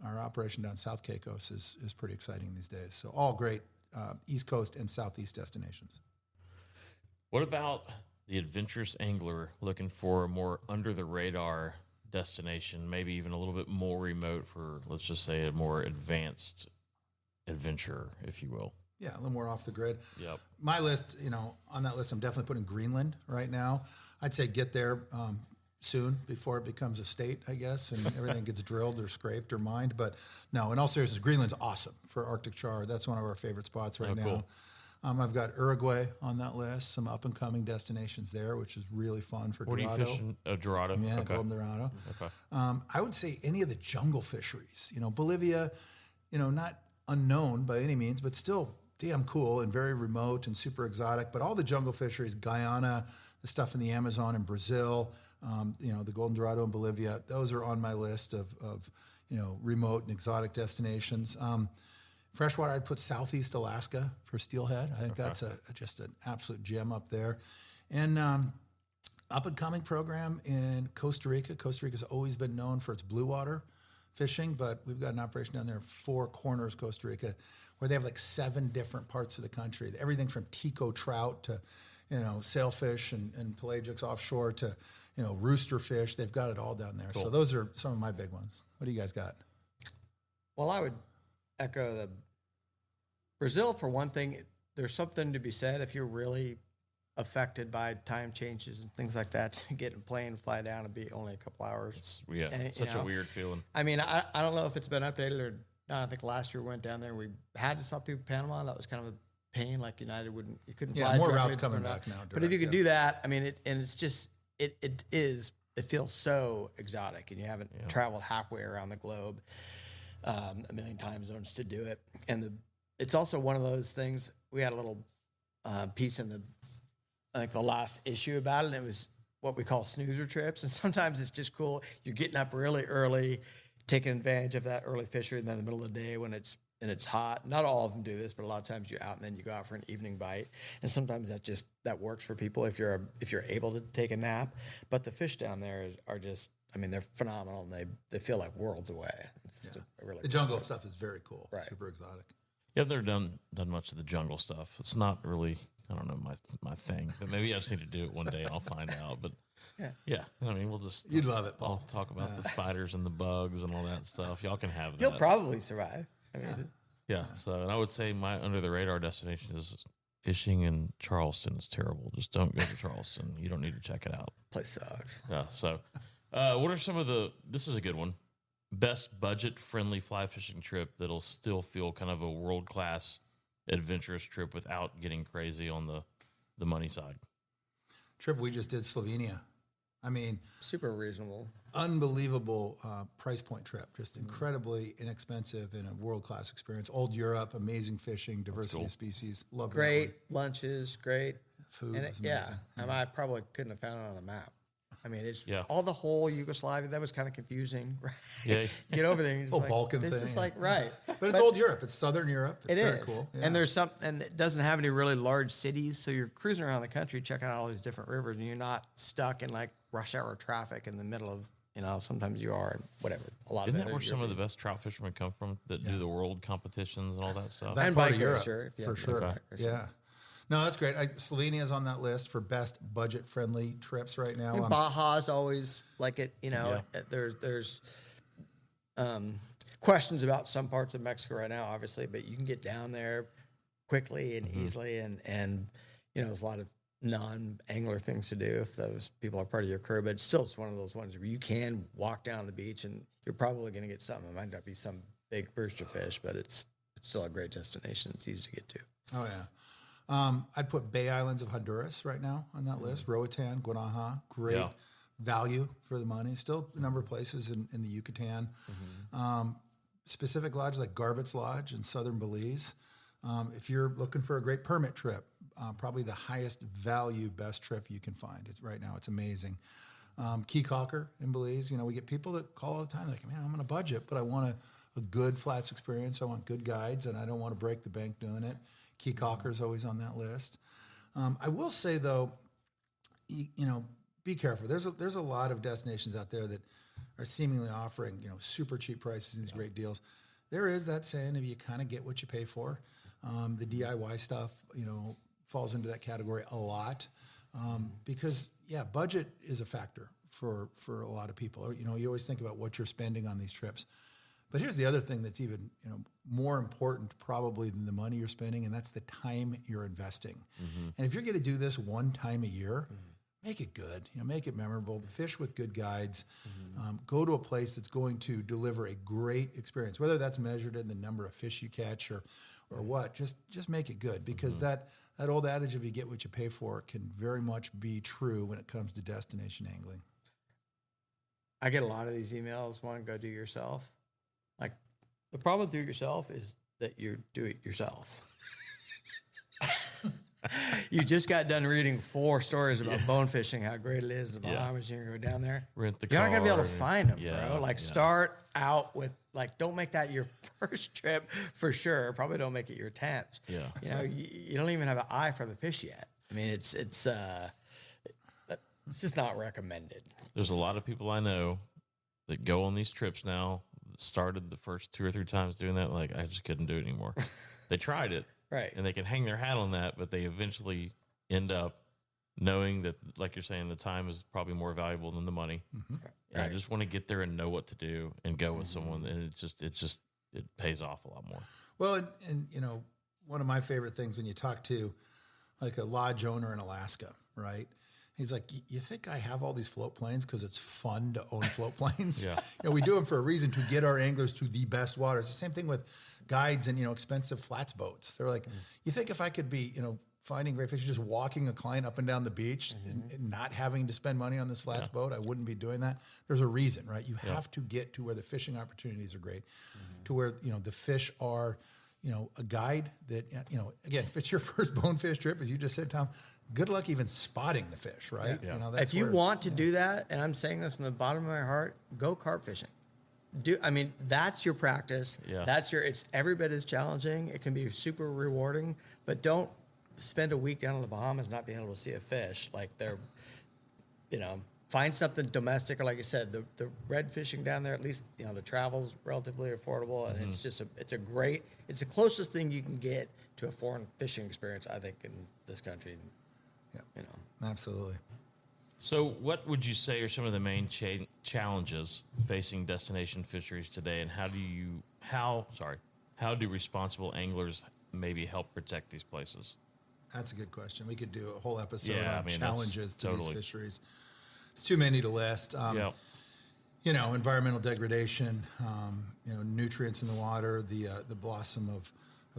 our operation down South Caicos is pretty exciting these days. So all great East Coast and Southeast destinations. What about the adventurous angler looking for a more under the radar destination, maybe even a little bit more remote for, let's just say, a more advanced adventurer, if you will? Yeah, a little more off the grid. Yep. My list, on that list, I'm definitely putting Greenland right now. I'd say get there soon before it becomes a state, I guess, and everything gets drilled or scraped or mined. But no, in all seriousness, Greenland's awesome for Arctic char. That's one of our favorite spots right now. Cool. I've got Uruguay on that list, some up-and-coming destinations there, which is really fun for What are Dorado. you fishing? Dorado? Yeah, Okay. Golden Dorado. Okay. I would say any of the jungle fisheries. Bolivia, not unknown by any means, but still damn cool and very remote and super exotic. But all the jungle fisheries, Guyana, the stuff in the Amazon and Brazil, the Golden Dorado in Bolivia, those are on my list of remote and exotic destinations. Freshwater, I'd put Southeast Alaska for steelhead. I think that's just an absolute gem up there. And up-and-coming program in Costa Rica. Costa Rica's always been known for its blue water fishing, but we've got an operation down there in Four Corners, Costa Rica, where they have like 7 different parts of the country. Everything from Tico trout to, sailfish and pelagics offshore to, rooster fish. They've got it all down there. Cool. So those are some of my big ones. What do you guys got? Well, I would echo the Brazil for one thing. There's something to be said if you're really affected by time changes and things like that. To get a plane, fly down, and be only a couple hours. It's such a weird feeling. I mean, I don't know if it's been updated or not. I think last year we went down there. We had to stop through Panama. That was kind of a pain. Like United you couldn't fly. More directly routes coming or not. back now. But if you could do that, I mean, it's just it feels so exotic, and you haven't traveled halfway around the globe, a million time zones to do it. And it's also one of those things. We had a little piece in I think the last issue about it, and it was what we call snoozer trips. And sometimes it's just cool. You're getting up really early, taking advantage of that early fishery, and then in the middle of the day when it's hot. Not all of them do this, but a lot of times you're out and then you go out for an evening bite. And sometimes that works for people if you're able to take a nap. But the fish down there are just, I mean, they're phenomenal, and they feel like worlds away. It's really the jungle stuff is very cool, right. Super exotic. Yeah, I've never done much of the jungle stuff. It's not really, I don't know, my thing. But maybe I just need to do it one day and I'll find out. But yeah, I mean, we'll just... You'd love it, Paul. I'll talk about the spiders and the bugs and all that stuff. Y'all can have that. You'll probably survive. I mean, yeah. So, and I would say my under-the-radar destination is fishing in Charleston. It's terrible. Just don't go to Charleston. You don't need to check it out. Place sucks. Yeah, so what are some of this is a good one, best budget-friendly fly fishing trip that'll still feel kind of a world-class adventurous trip without getting crazy on the money side? Trip we just did, Slovenia. I mean, super reasonable, unbelievable price point trip. Just incredibly inexpensive and a world-class experience. Old Europe, amazing fishing, diversity of species. Love great lunches, great food. And I probably couldn't have found it on a map. I mean, it's all the whole Yugoslavia. That was kind of confusing, right? Yeah. Get over there. And you're just Balkan this thing. is like, right. But it's old Europe. It's Southern Europe. It's very cool. Yeah. And and it doesn't have any really large cities. So you're cruising around the country, checking out all these different rivers, and you're not stuck in like rush hour traffic in the middle of, sometimes you are, whatever. A lot Isn't of that where some of the best trout fishermen come from that do the world competitions and all that stuff? That and part bike of Europe, racer, for sure. Okay. Yeah. No, that's great. Slovenia is on that list for best budget-friendly trips right now. Baja's always like it. There's questions about some parts of Mexico right now, obviously, but you can get down there quickly and easily, and there's a lot of non-angler things to do if those people are part of your crew. But still, it's one of those ones where you can walk down the beach and you're probably going to get something. It might not be some big rooster fish, but it's still a great destination. It's easy to get to. Oh yeah. I'd put Bay Islands of Honduras right now on that list. Roatan, Guanaja, great value for the money. Still a number of places in the Yucatan. Specific lodges like Garbet's Lodge in southern Belize. If you're looking for a great permit trip, probably the highest value, best trip you can find. Right now, it's amazing. Key Calker in Belize. We get people that call all the time like, man, I'm on a budget, but I want a good flats experience. I want good guides, and I don't want to break the bank doing it. Key Calker is always on that list. I will say though, be careful. There's a lot of destinations out there that are seemingly offering super cheap prices and these great deals. There is that saying of you kind of get what you pay for. The DIY stuff falls into that category a lot because budget is a factor for a lot of people. You always think about what you're spending on these trips. But here's the other thing that's even more important probably than the money you're spending, and that's the time you're investing. And if you're going to do this one time a year, make it good. Make it memorable. Fish with good guides. Go to a place that's going to deliver a great experience, whether that's measured in the number of fish you catch or what. Just make it good because that old adage of you get what you pay for can very much be true when it comes to destination angling. I get a lot of these emails. Want to go do yourself? Like, the problem with do it yourself is that you do it yourself. You just got done reading 4 stories about bone fishing, how great it is, the Bahamas. You're going to go down there. Rent the You're not going to be able to car find them, and- bro. Start out with, don't make that your first trip for sure. Probably don't make it your 10th. Yeah. You don't even have an eye for the fish yet. I mean, it's just not recommended. There's a lot of people I know that go on these trips now. Started the first 2 or 3 times doing that, like I just couldn't do it anymore. They tried it, right, and they can hang their hat on that, but they eventually end up knowing that, like you're saying, the time is probably more valuable than the money. And I just want to get there and know what to do and go with someone, and it pays off a lot more. Well, and one of my favorite things when you talk to like a lodge owner in Alaska, right? He's like, you think I have all these float planes because it's fun to own float planes? We do them for a reason, to get our anglers to the best water. It's the same thing with guides and, expensive flats boats. They're like, you think if I could be, finding great fish, just walking a client up and down the beach and not having to spend money on this flats boat. I wouldn't be doing that. There's a reason, right? You have to get to where the fishing opportunities are great, to where, the fish are, a guide that, again, if it's your first bonefish trip, as you just said, Tom, good luck even spotting the fish, right? Yeah. That's if you want to do that, and I'm saying this from the bottom of my heart, go carp fishing. That's your practice. Yeah. It's every bit as challenging. It can be super rewarding, but don't spend a week down in the Bahamas not being able to see a fish. Like find something domestic, or like I said, the red fishing down there, at least, the travel's relatively affordable, and it's just it's the closest thing you can get to a foreign fishing experience, I think, in this country. Yeah. Absolutely. So what would you say are some of the main challenges facing destination fisheries today, and how do responsible anglers maybe help protect these places? That's a good question. We could do a whole episode Yeah, on challenges to totally. these fisheries. It's too many to list. Environmental degradation, nutrients in the water, the blossom of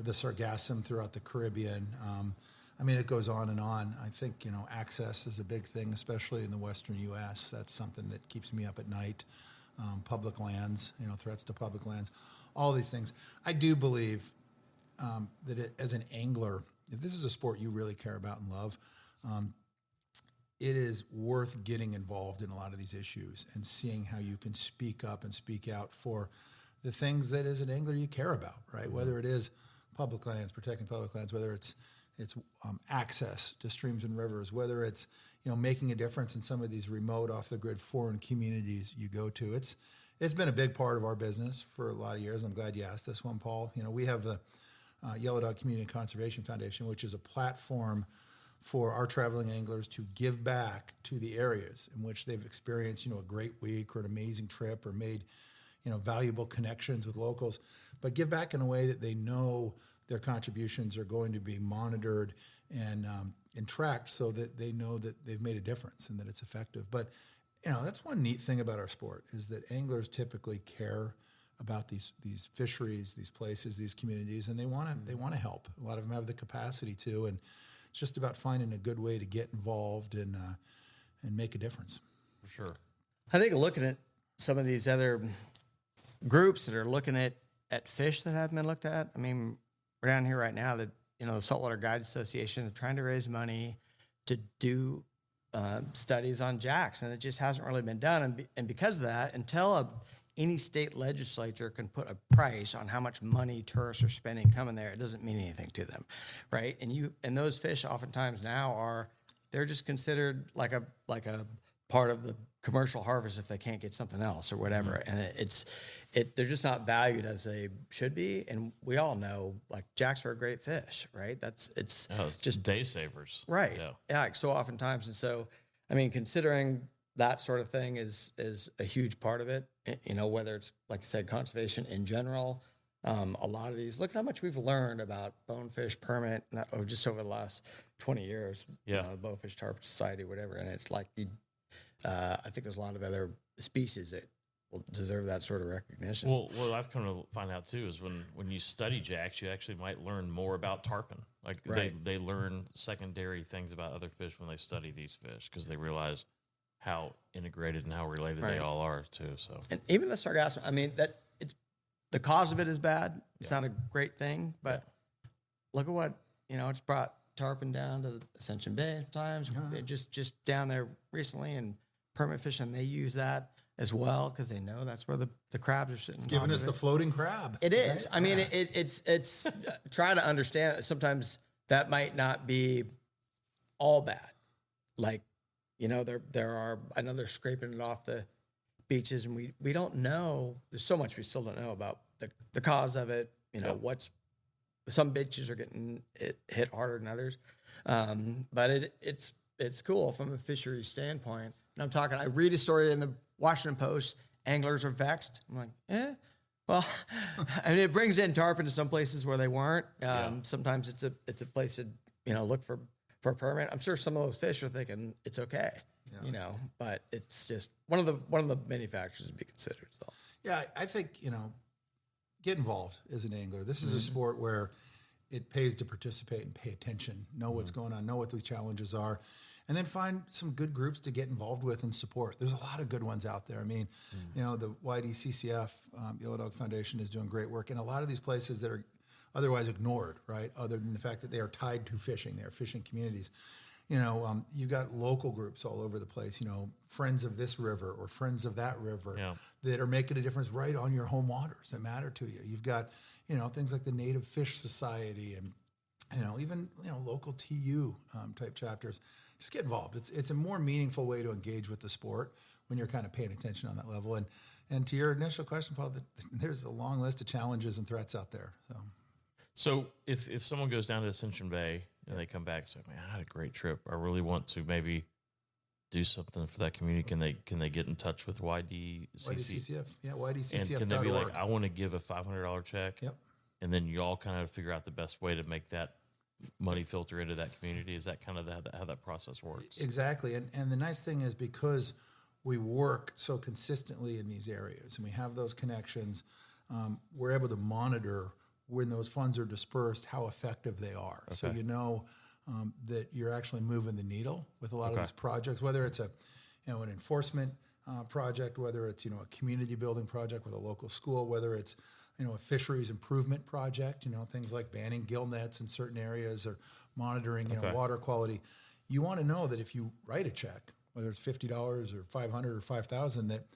the sargassum throughout the Caribbean. It goes on and on. I think, access is a big thing, especially in the Western U.S. That's something that keeps me up at night. Public lands, threats to public lands, all these things. I do believe that as an angler, if this is a sport you really care about and love, it is worth getting involved in a lot of these issues and seeing how you can speak up and speak out for the things that as an angler you care about, right? Mm-hmm. Whether it is public lands, protecting public lands, whether it's access to streams and rivers, whether it's making a difference in some of these remote, off the grid foreign communities you go to. It's been a big part of our business for a lot of years. I'm glad you asked this one, Paul. We have the Yellow Dog Community Conservation Foundation, which is a platform for our traveling anglers to give back to the areas in which they've experienced, a great week or an amazing trip or made, valuable connections with locals, but give back in a way that they know their contributions are going to be monitored and tracked so that they know that they've made a difference and that it's effective. But, that's one neat thing about our sport is that anglers typically care about these fisheries, these places, these communities, and they want to help. A lot of them have the capacity to, and it's just about finding a good way to get involved and make a difference. For sure. I think looking at some of these other groups that are looking at fish that haven't been looked at. We're down here right now that, the Saltwater Guide Association is trying to raise money to do studies on jacks, and it just hasn't really been done. And because of that, until any state legislature can put a price on how much money tourists are spending coming there, it doesn't mean anything to them, right? And those fish oftentimes now they're just considered like a part of the commercial harvest if they can't get something else or whatever. Mm-hmm. And they're just not valued as they should be. And we all know, like, jacks are a great fish, right? It's just day savers, right? Yeah, like, so oftentimes. And so, considering that sort of thing is a huge part of it. Whether it's, like I said, conservation in general. A lot of these, look at how much we've learned about bonefish permit just over the last 20 years. Yeah, the Bonefish Tarpon Society, whatever. And it's like I think there's a lot of other species that will deserve that sort of recognition. Well, what I've come to find out too is when you study jacks, you actually might learn more about tarpon. Like right. they learn secondary things about other fish when they study these fish because they realize how integrated and how related they all are too. So, and even the sargassum, the cause of it is bad. It's not a great thing, but look at what it's brought tarpon down to the Ascension Bay times. They're just down there recently and permit fishing. They use that as well because they know that's where the crabs are sitting. It's giving us the floating crab. It is. Right? It's try to understand that sometimes that might not be all bad. Like, there are, I know they're scraping it off the beaches, and we don't know. There's so much we still don't know about the cause of it. Some beaches are getting hit harder than others, but it's cool from a fishery standpoint. And I read a story in the Washington Post. Anglers are vexed. I'm like, well, it brings in tarpon to some places where they weren't. Sometimes it's a place to look for a permit. I'm sure some of those fish are thinking it's okay, but it's just one of the many factors to be considered. So. Yeah, I think, get involved as an angler. This is a sport where it pays to participate and pay attention, know what's going on, know what those challenges are, and then find some good groups to get involved with and support. There's a lot of good ones out there. I mean, you know, the YDCCF, Yellow Dog Foundation, is doing great work, and a lot of these places that are otherwise ignored, right? Other than the fact that they are tied to fishing, they are fishing communities. You know, you've got local groups all over the place, you know, friends of this river or friends of that river that are making a difference right on your home waters that matter to you. You've got, you know, things like the Native Fish Society and, you know, even, you know, local TU type chapters. Just get involved. It's a more meaningful way to engage with the sport when you're kind of paying attention on that level. And to your initial question, Paul, there's a long list of challenges and threats out there. So if someone goes down to Ascension Bay and they come back and say, man, I had a great trip, I really want to maybe do something for that community, can they get in touch with YDCCF? Yeah, YDCCF. And can they be like, I want to give a $500 check? Yep. And then you all kind of figure out the best way to make that money filter into that community? Is that kind of how that process works? Exactly. And the nice thing is, because we work so consistently in these areas and we have those connections, we're able to monitor when those funds are dispersed, how effective they are. Okay. So you know that you're actually moving the needle with a lot of these projects, whether it's an enforcement project, whether it's, you know, a community building project with a local school, whether it's, you know, a fisheries improvement project, you know, things like banning gill nets in certain areas or monitoring, you know, water quality. You want to know that if you write a check, whether it's $50 or $500 or $5,000, that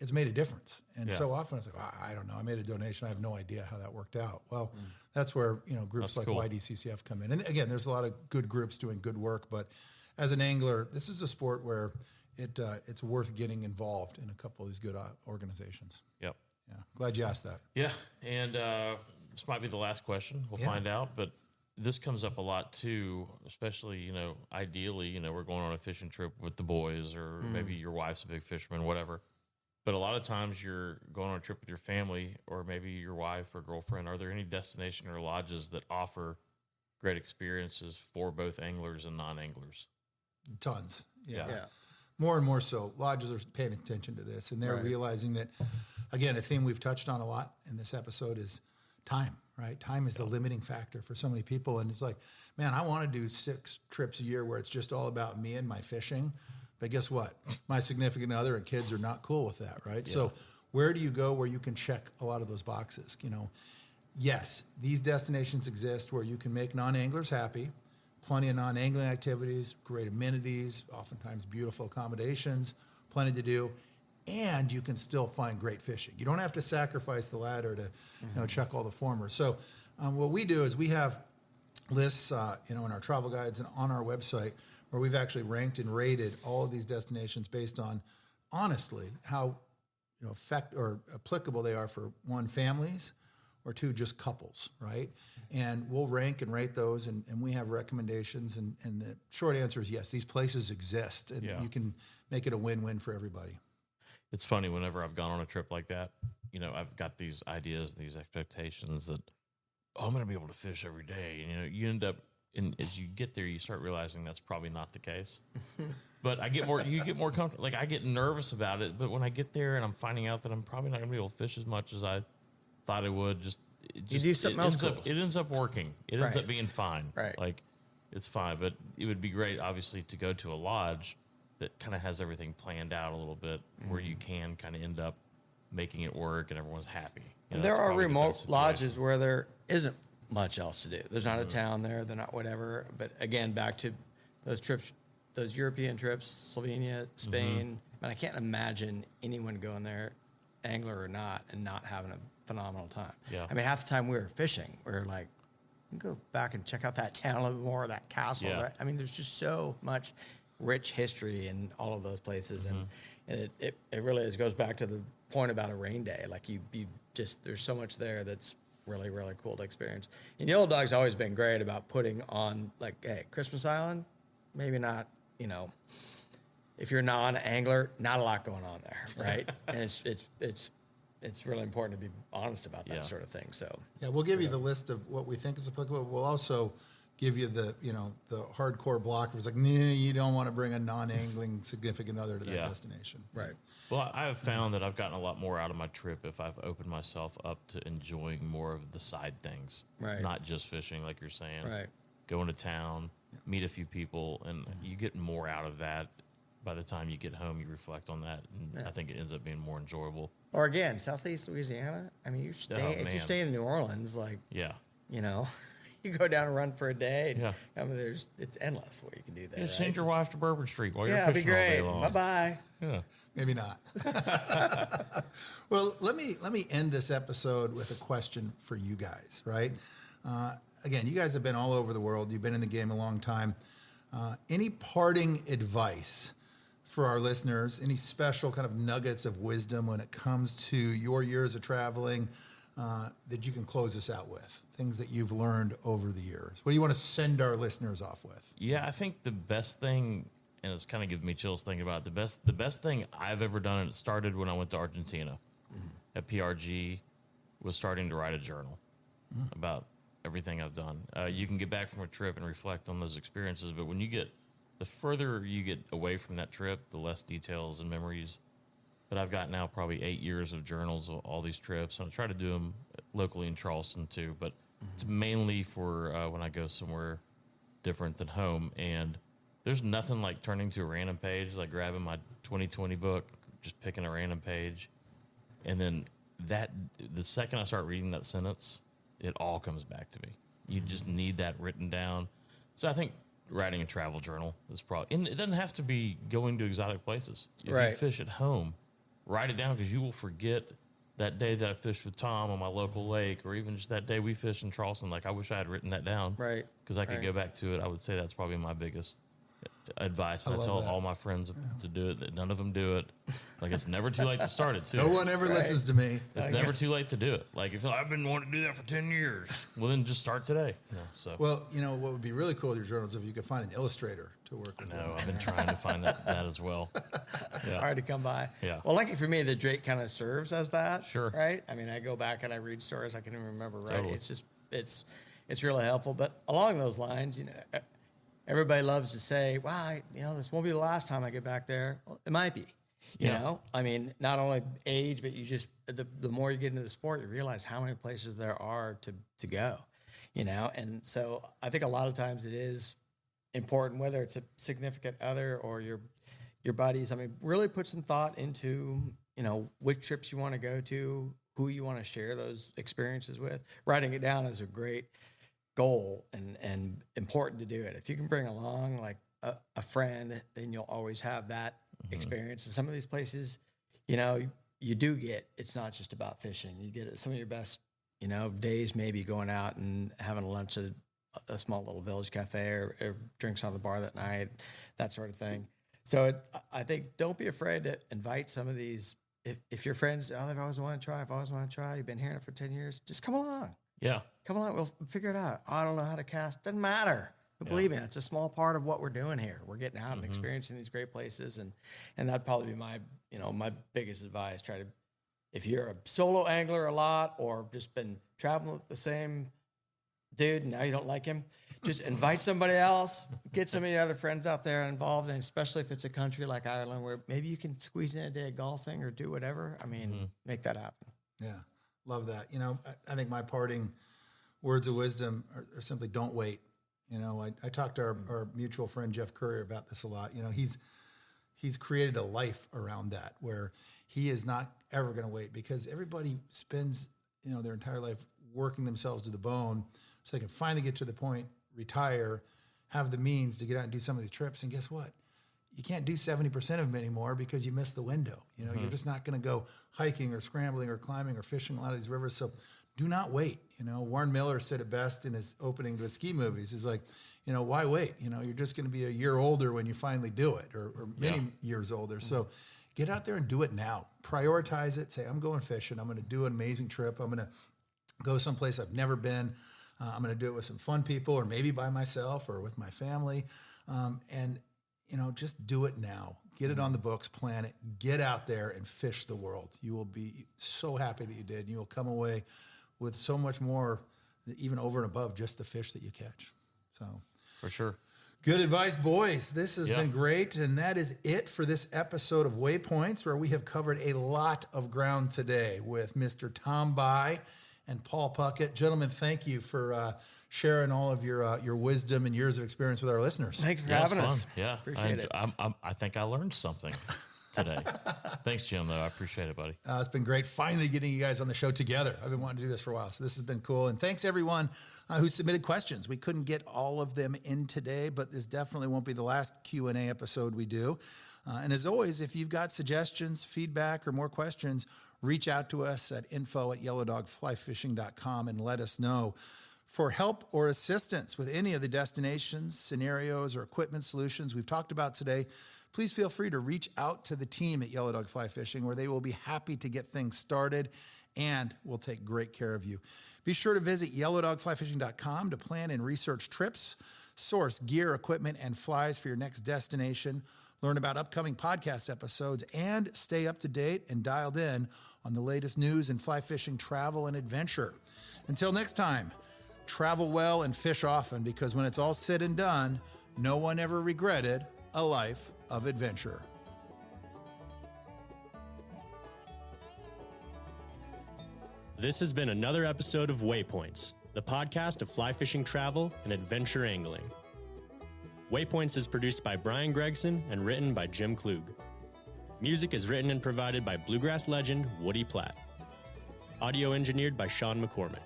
it's made a difference. And so often it's like, I don't know, I made a donation, I have no idea how that worked out. Well, that's where, you know, groups like YDCCF come in. And again, there's a lot of good groups doing good work, but as an angler, this is a sport where it's worth getting involved in a couple of these good organizations. Yep. Yeah. Glad you asked that. Yeah. And this might be the last question. We'll find out. But this comes up a lot too, especially, you know, ideally, you know, we're going on a fishing trip with the boys, or maybe your wife's a big fisherman, whatever. But a lot of times you're going on a trip with your family, or maybe your wife or girlfriend. Are there any destination or lodges that offer great experiences for both anglers and non-anglers? Tons. Yeah. More and more so. Lodges are paying attention to this, and they're realizing that, again, a theme we've touched on a lot in this episode is time, right? Time is the limiting factor for so many people. And it's like, man, I want to do 6 trips a year where it's just all about me and my fishing. But guess what? My significant other and kids are not cool with that, right? Yeah. So where do you go where you can check a lot of those boxes? You know, yes, these destinations exist where you can make non-anglers happy, plenty of non-angling activities, great amenities, oftentimes beautiful accommodations, plenty to do, and you can still find great fishing. You don't have to sacrifice the latter to, you know, check all the former. So what we do is we have lists, you know, in our travel guides and on our website, where we've actually ranked and rated all of these destinations based on, honestly, how, you know, applicable they are for, 1, families, or 2, just couples, right? And we'll rank and rate those, and we have recommendations. And the short answer is yes, these places exist, and you can make it a win-win for everybody. It's funny, whenever I've gone on a trip like that, you know, I've got these ideas, these expectations that, I'm going to be able to fish every day. And, you know, you end up, and as you get there, you start realizing that's probably not the case. But you get more comfortable. Like, I get nervous about it, but when I get there and I'm finding out that I'm probably not going to be able to fish as much as I thought I would, you do something else cool. It ends up working. It ends up being fine. Right. Like, it's fine. But it would be great, obviously, to go to a lodge that kind of has everything planned out a little bit, where you can kind of end up making it work and everyone's happy. You know, there are remote lodges where there isn't much else to do. There's not a town there. They're not whatever. But again, back to those trips, those European trips, Slovenia, Spain. I can't imagine anyone going there, angler or not, and not having a phenomenal time. Yeah. I mean, half the time we were fishing, we were like, go back and check out that town a little bit more, that castle. Yeah. I mean, there's just so much rich history in all of those places. And it really is, goes back to the point about a rain day. Like you just, there's so much there that's really, really cool to experience. And Yellow Dog's always been great about putting on, like, hey, Christmas Island, maybe not, you know, if you're not an angler, not a lot going on there, right? And it's really important to be honest about that sort of thing. So we'll give you the list of what we think is applicable. We'll also give you the hardcore blocker. It's like, nah, you don't want to bring a non-angling significant other to that destination. Right. Well, I have found that I've gotten a lot more out of my trip if I've opened myself up to enjoying more of the side things. Right. Not just fishing, like you're saying. Right. Going to town, meet a few people, and you get more out of that. By the time you get home, you reflect on that, and I think it ends up being more enjoyable. Or again, Southeast Louisiana. I mean, if you're staying in New Orleans, like, you go down and run for a day. And, I mean, it's endless what you can do there. Yeah, send your wife to Bourbon Street while you're it'd be fishing all day great. long. Bye-bye. Yeah. Maybe not. Well, let me end this episode with a question for you guys, right? Again, you guys have been all over the world. You've been in the game a long time. Any parting advice for our listeners? Any special kind of nuggets of wisdom when it comes to your years of traveling that you can close us out with? Things that you've learned over the years. What do you want to send our listeners off with? Yeah, I think the best thing, and it's kind of giving me chills thinking about it, the best thing I've ever done, and it started when I went to Argentina at PRG, was starting to write a journal about everything I've done. You can get back from a trip and reflect on those experiences, but the further you get away from that trip, the less details and memories. But I've got now probably 8 years of journals of all these trips, and I try to do them locally in Charleston too, but it's mainly for when I go somewhere different than home. And there's nothing like turning to a random page, like grabbing my 2020 book, just picking a random page. And then the second I start reading that sentence, it all comes back to me. You just need that written down. So I think writing a travel journal is probably, and it doesn't have to be going to exotic places. If you fish at home, write it down, because you will forget that day that I fished with Tom on my local lake, or even just that day we fished in Charleston. Like, I wish I had written that down. Right. Because I could go back to it. I would say that's probably my biggest advice. I tell all my friends to do it. That none of them do it. Like, it's never too late to start it, too. No one ever listens to me. It's never too late to do it. Like, if I've been wanting to do that for 10 years, well, then just start today. Well, what would be really cool with your journals if you could find an illustrator to work with. No, I've been trying to find that as well. Yeah. Hard to come by. Yeah. Well, lucky for me, the Drake kind of serves as that. Sure. Right? I mean, I go back and I read stories I can even remember writing. Totally. It's just, it's really helpful. But along those lines, everybody loves to say, wow, this won't be the last time I get back there. Well, it might be. You know, I mean, not only age, but you just, the more you get into the sport, you realize how many places there are to go, and so I think a lot of times it is important, whether it's a significant other or your buddies. I mean, really put some thought into, which trips you want to go to, who you want to share those experiences with. Writing it down is a great goal and important to do it. If you can bring along like a friend, then you'll always have that experience. And some of these places, you do get, it's not just about fishing. You get some of your best, days maybe going out and having lunch at a small little village cafe or drinks on the bar that night, that sort of thing. So I think don't be afraid to invite some of these. If your friends, they've always wanted to try, you've been hearing it for 10 years, just come along. Yeah. Come along. We'll figure it out. I don't know how to cast. Doesn't matter. But believe me, it's a small part of what we're doing here. We're getting out and experiencing these great places. And that'd probably be my biggest advice. If you're a solo angler a lot or just been traveling with the same dude and now you don't like him, just invite somebody else, get some of your other friends out there involved. And especially if it's a country like Ireland where maybe you can squeeze in a day of golfing or do whatever. I mean, make that happen. Yeah. Love that. I think my parting words of wisdom are simply don't wait. I talked to our mutual friend, Jeff Currier, about this a lot. He's created a life around that where he is not ever going to wait, because everybody spends, their entire life working themselves to the bone so they can finally get to the point, retire, have the means to get out and do some of these trips. And guess what? You can't do 70% of them anymore because you missed the window. You're just not going to go hiking or scrambling or climbing or fishing a lot of these rivers. So do not wait. Warren Miller said it best in his opening to his ski movies. He's like, why wait? You're just going to be a year older when you finally do it, or many years older. So get out there and do it now. Prioritize it. Say, I'm going fishing. I'm going to do an amazing trip. I'm going to go someplace I've never been. I'm going to do it with some fun people, or maybe by myself or with my family. And just do it now. Get it on the books, plan it, get out there and fish the world. You will be so happy that you did. And you will come away with so much more, even over and above just the fish that you catch. So For sure. good advice, boys. This has been great. And that is it for this episode of Waypoints, where we have covered a lot of ground today with Mr. Tom BIE and Paul Puckett. Gentlemen, thank you for sharing all of your wisdom and years of experience with our listeners. Thanks for having us. Yeah. Appreciate it. I think I learned something today. Thanks, Jim, though. I appreciate it, buddy. It's been great finally getting you guys on the show together. I've been wanting to do this for a while, so this has been cool. And thanks, everyone who submitted questions. We couldn't get all of them in today, but this definitely won't be the last Q&A episode we do. And as always, if you've got suggestions, feedback, or more questions, reach out to us at info@yellowdogflyfishing.com and let us know. For help or assistance with any of the destinations, scenarios, or equipment solutions we've talked about today, please feel free to reach out to the team at Yellow Dog Fly Fishing, where they will be happy to get things started and will take great care of you. Be sure to visit yellowdogflyfishing.com to plan and research trips, source gear, equipment, and flies for your next destination, learn about upcoming podcast episodes, and stay up to date and dialed in on the latest news in fly fishing, travel, and adventure. Until next time, travel well and fish often, because when it's all said and done, no one ever regretted a life of adventure. This has been another episode of Waypoints, the podcast of fly fishing travel and adventure angling. Waypoints is produced by Brian Gregson and written by Jim Klug. Music is written and provided by bluegrass legend Woody Platt. Audio engineered by Sean McCormick.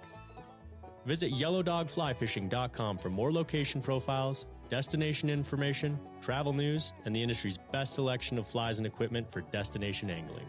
Visit yellowdogflyfishing.com for more location profiles, destination information, travel news, and the industry's best selection of flies and equipment for destination angling.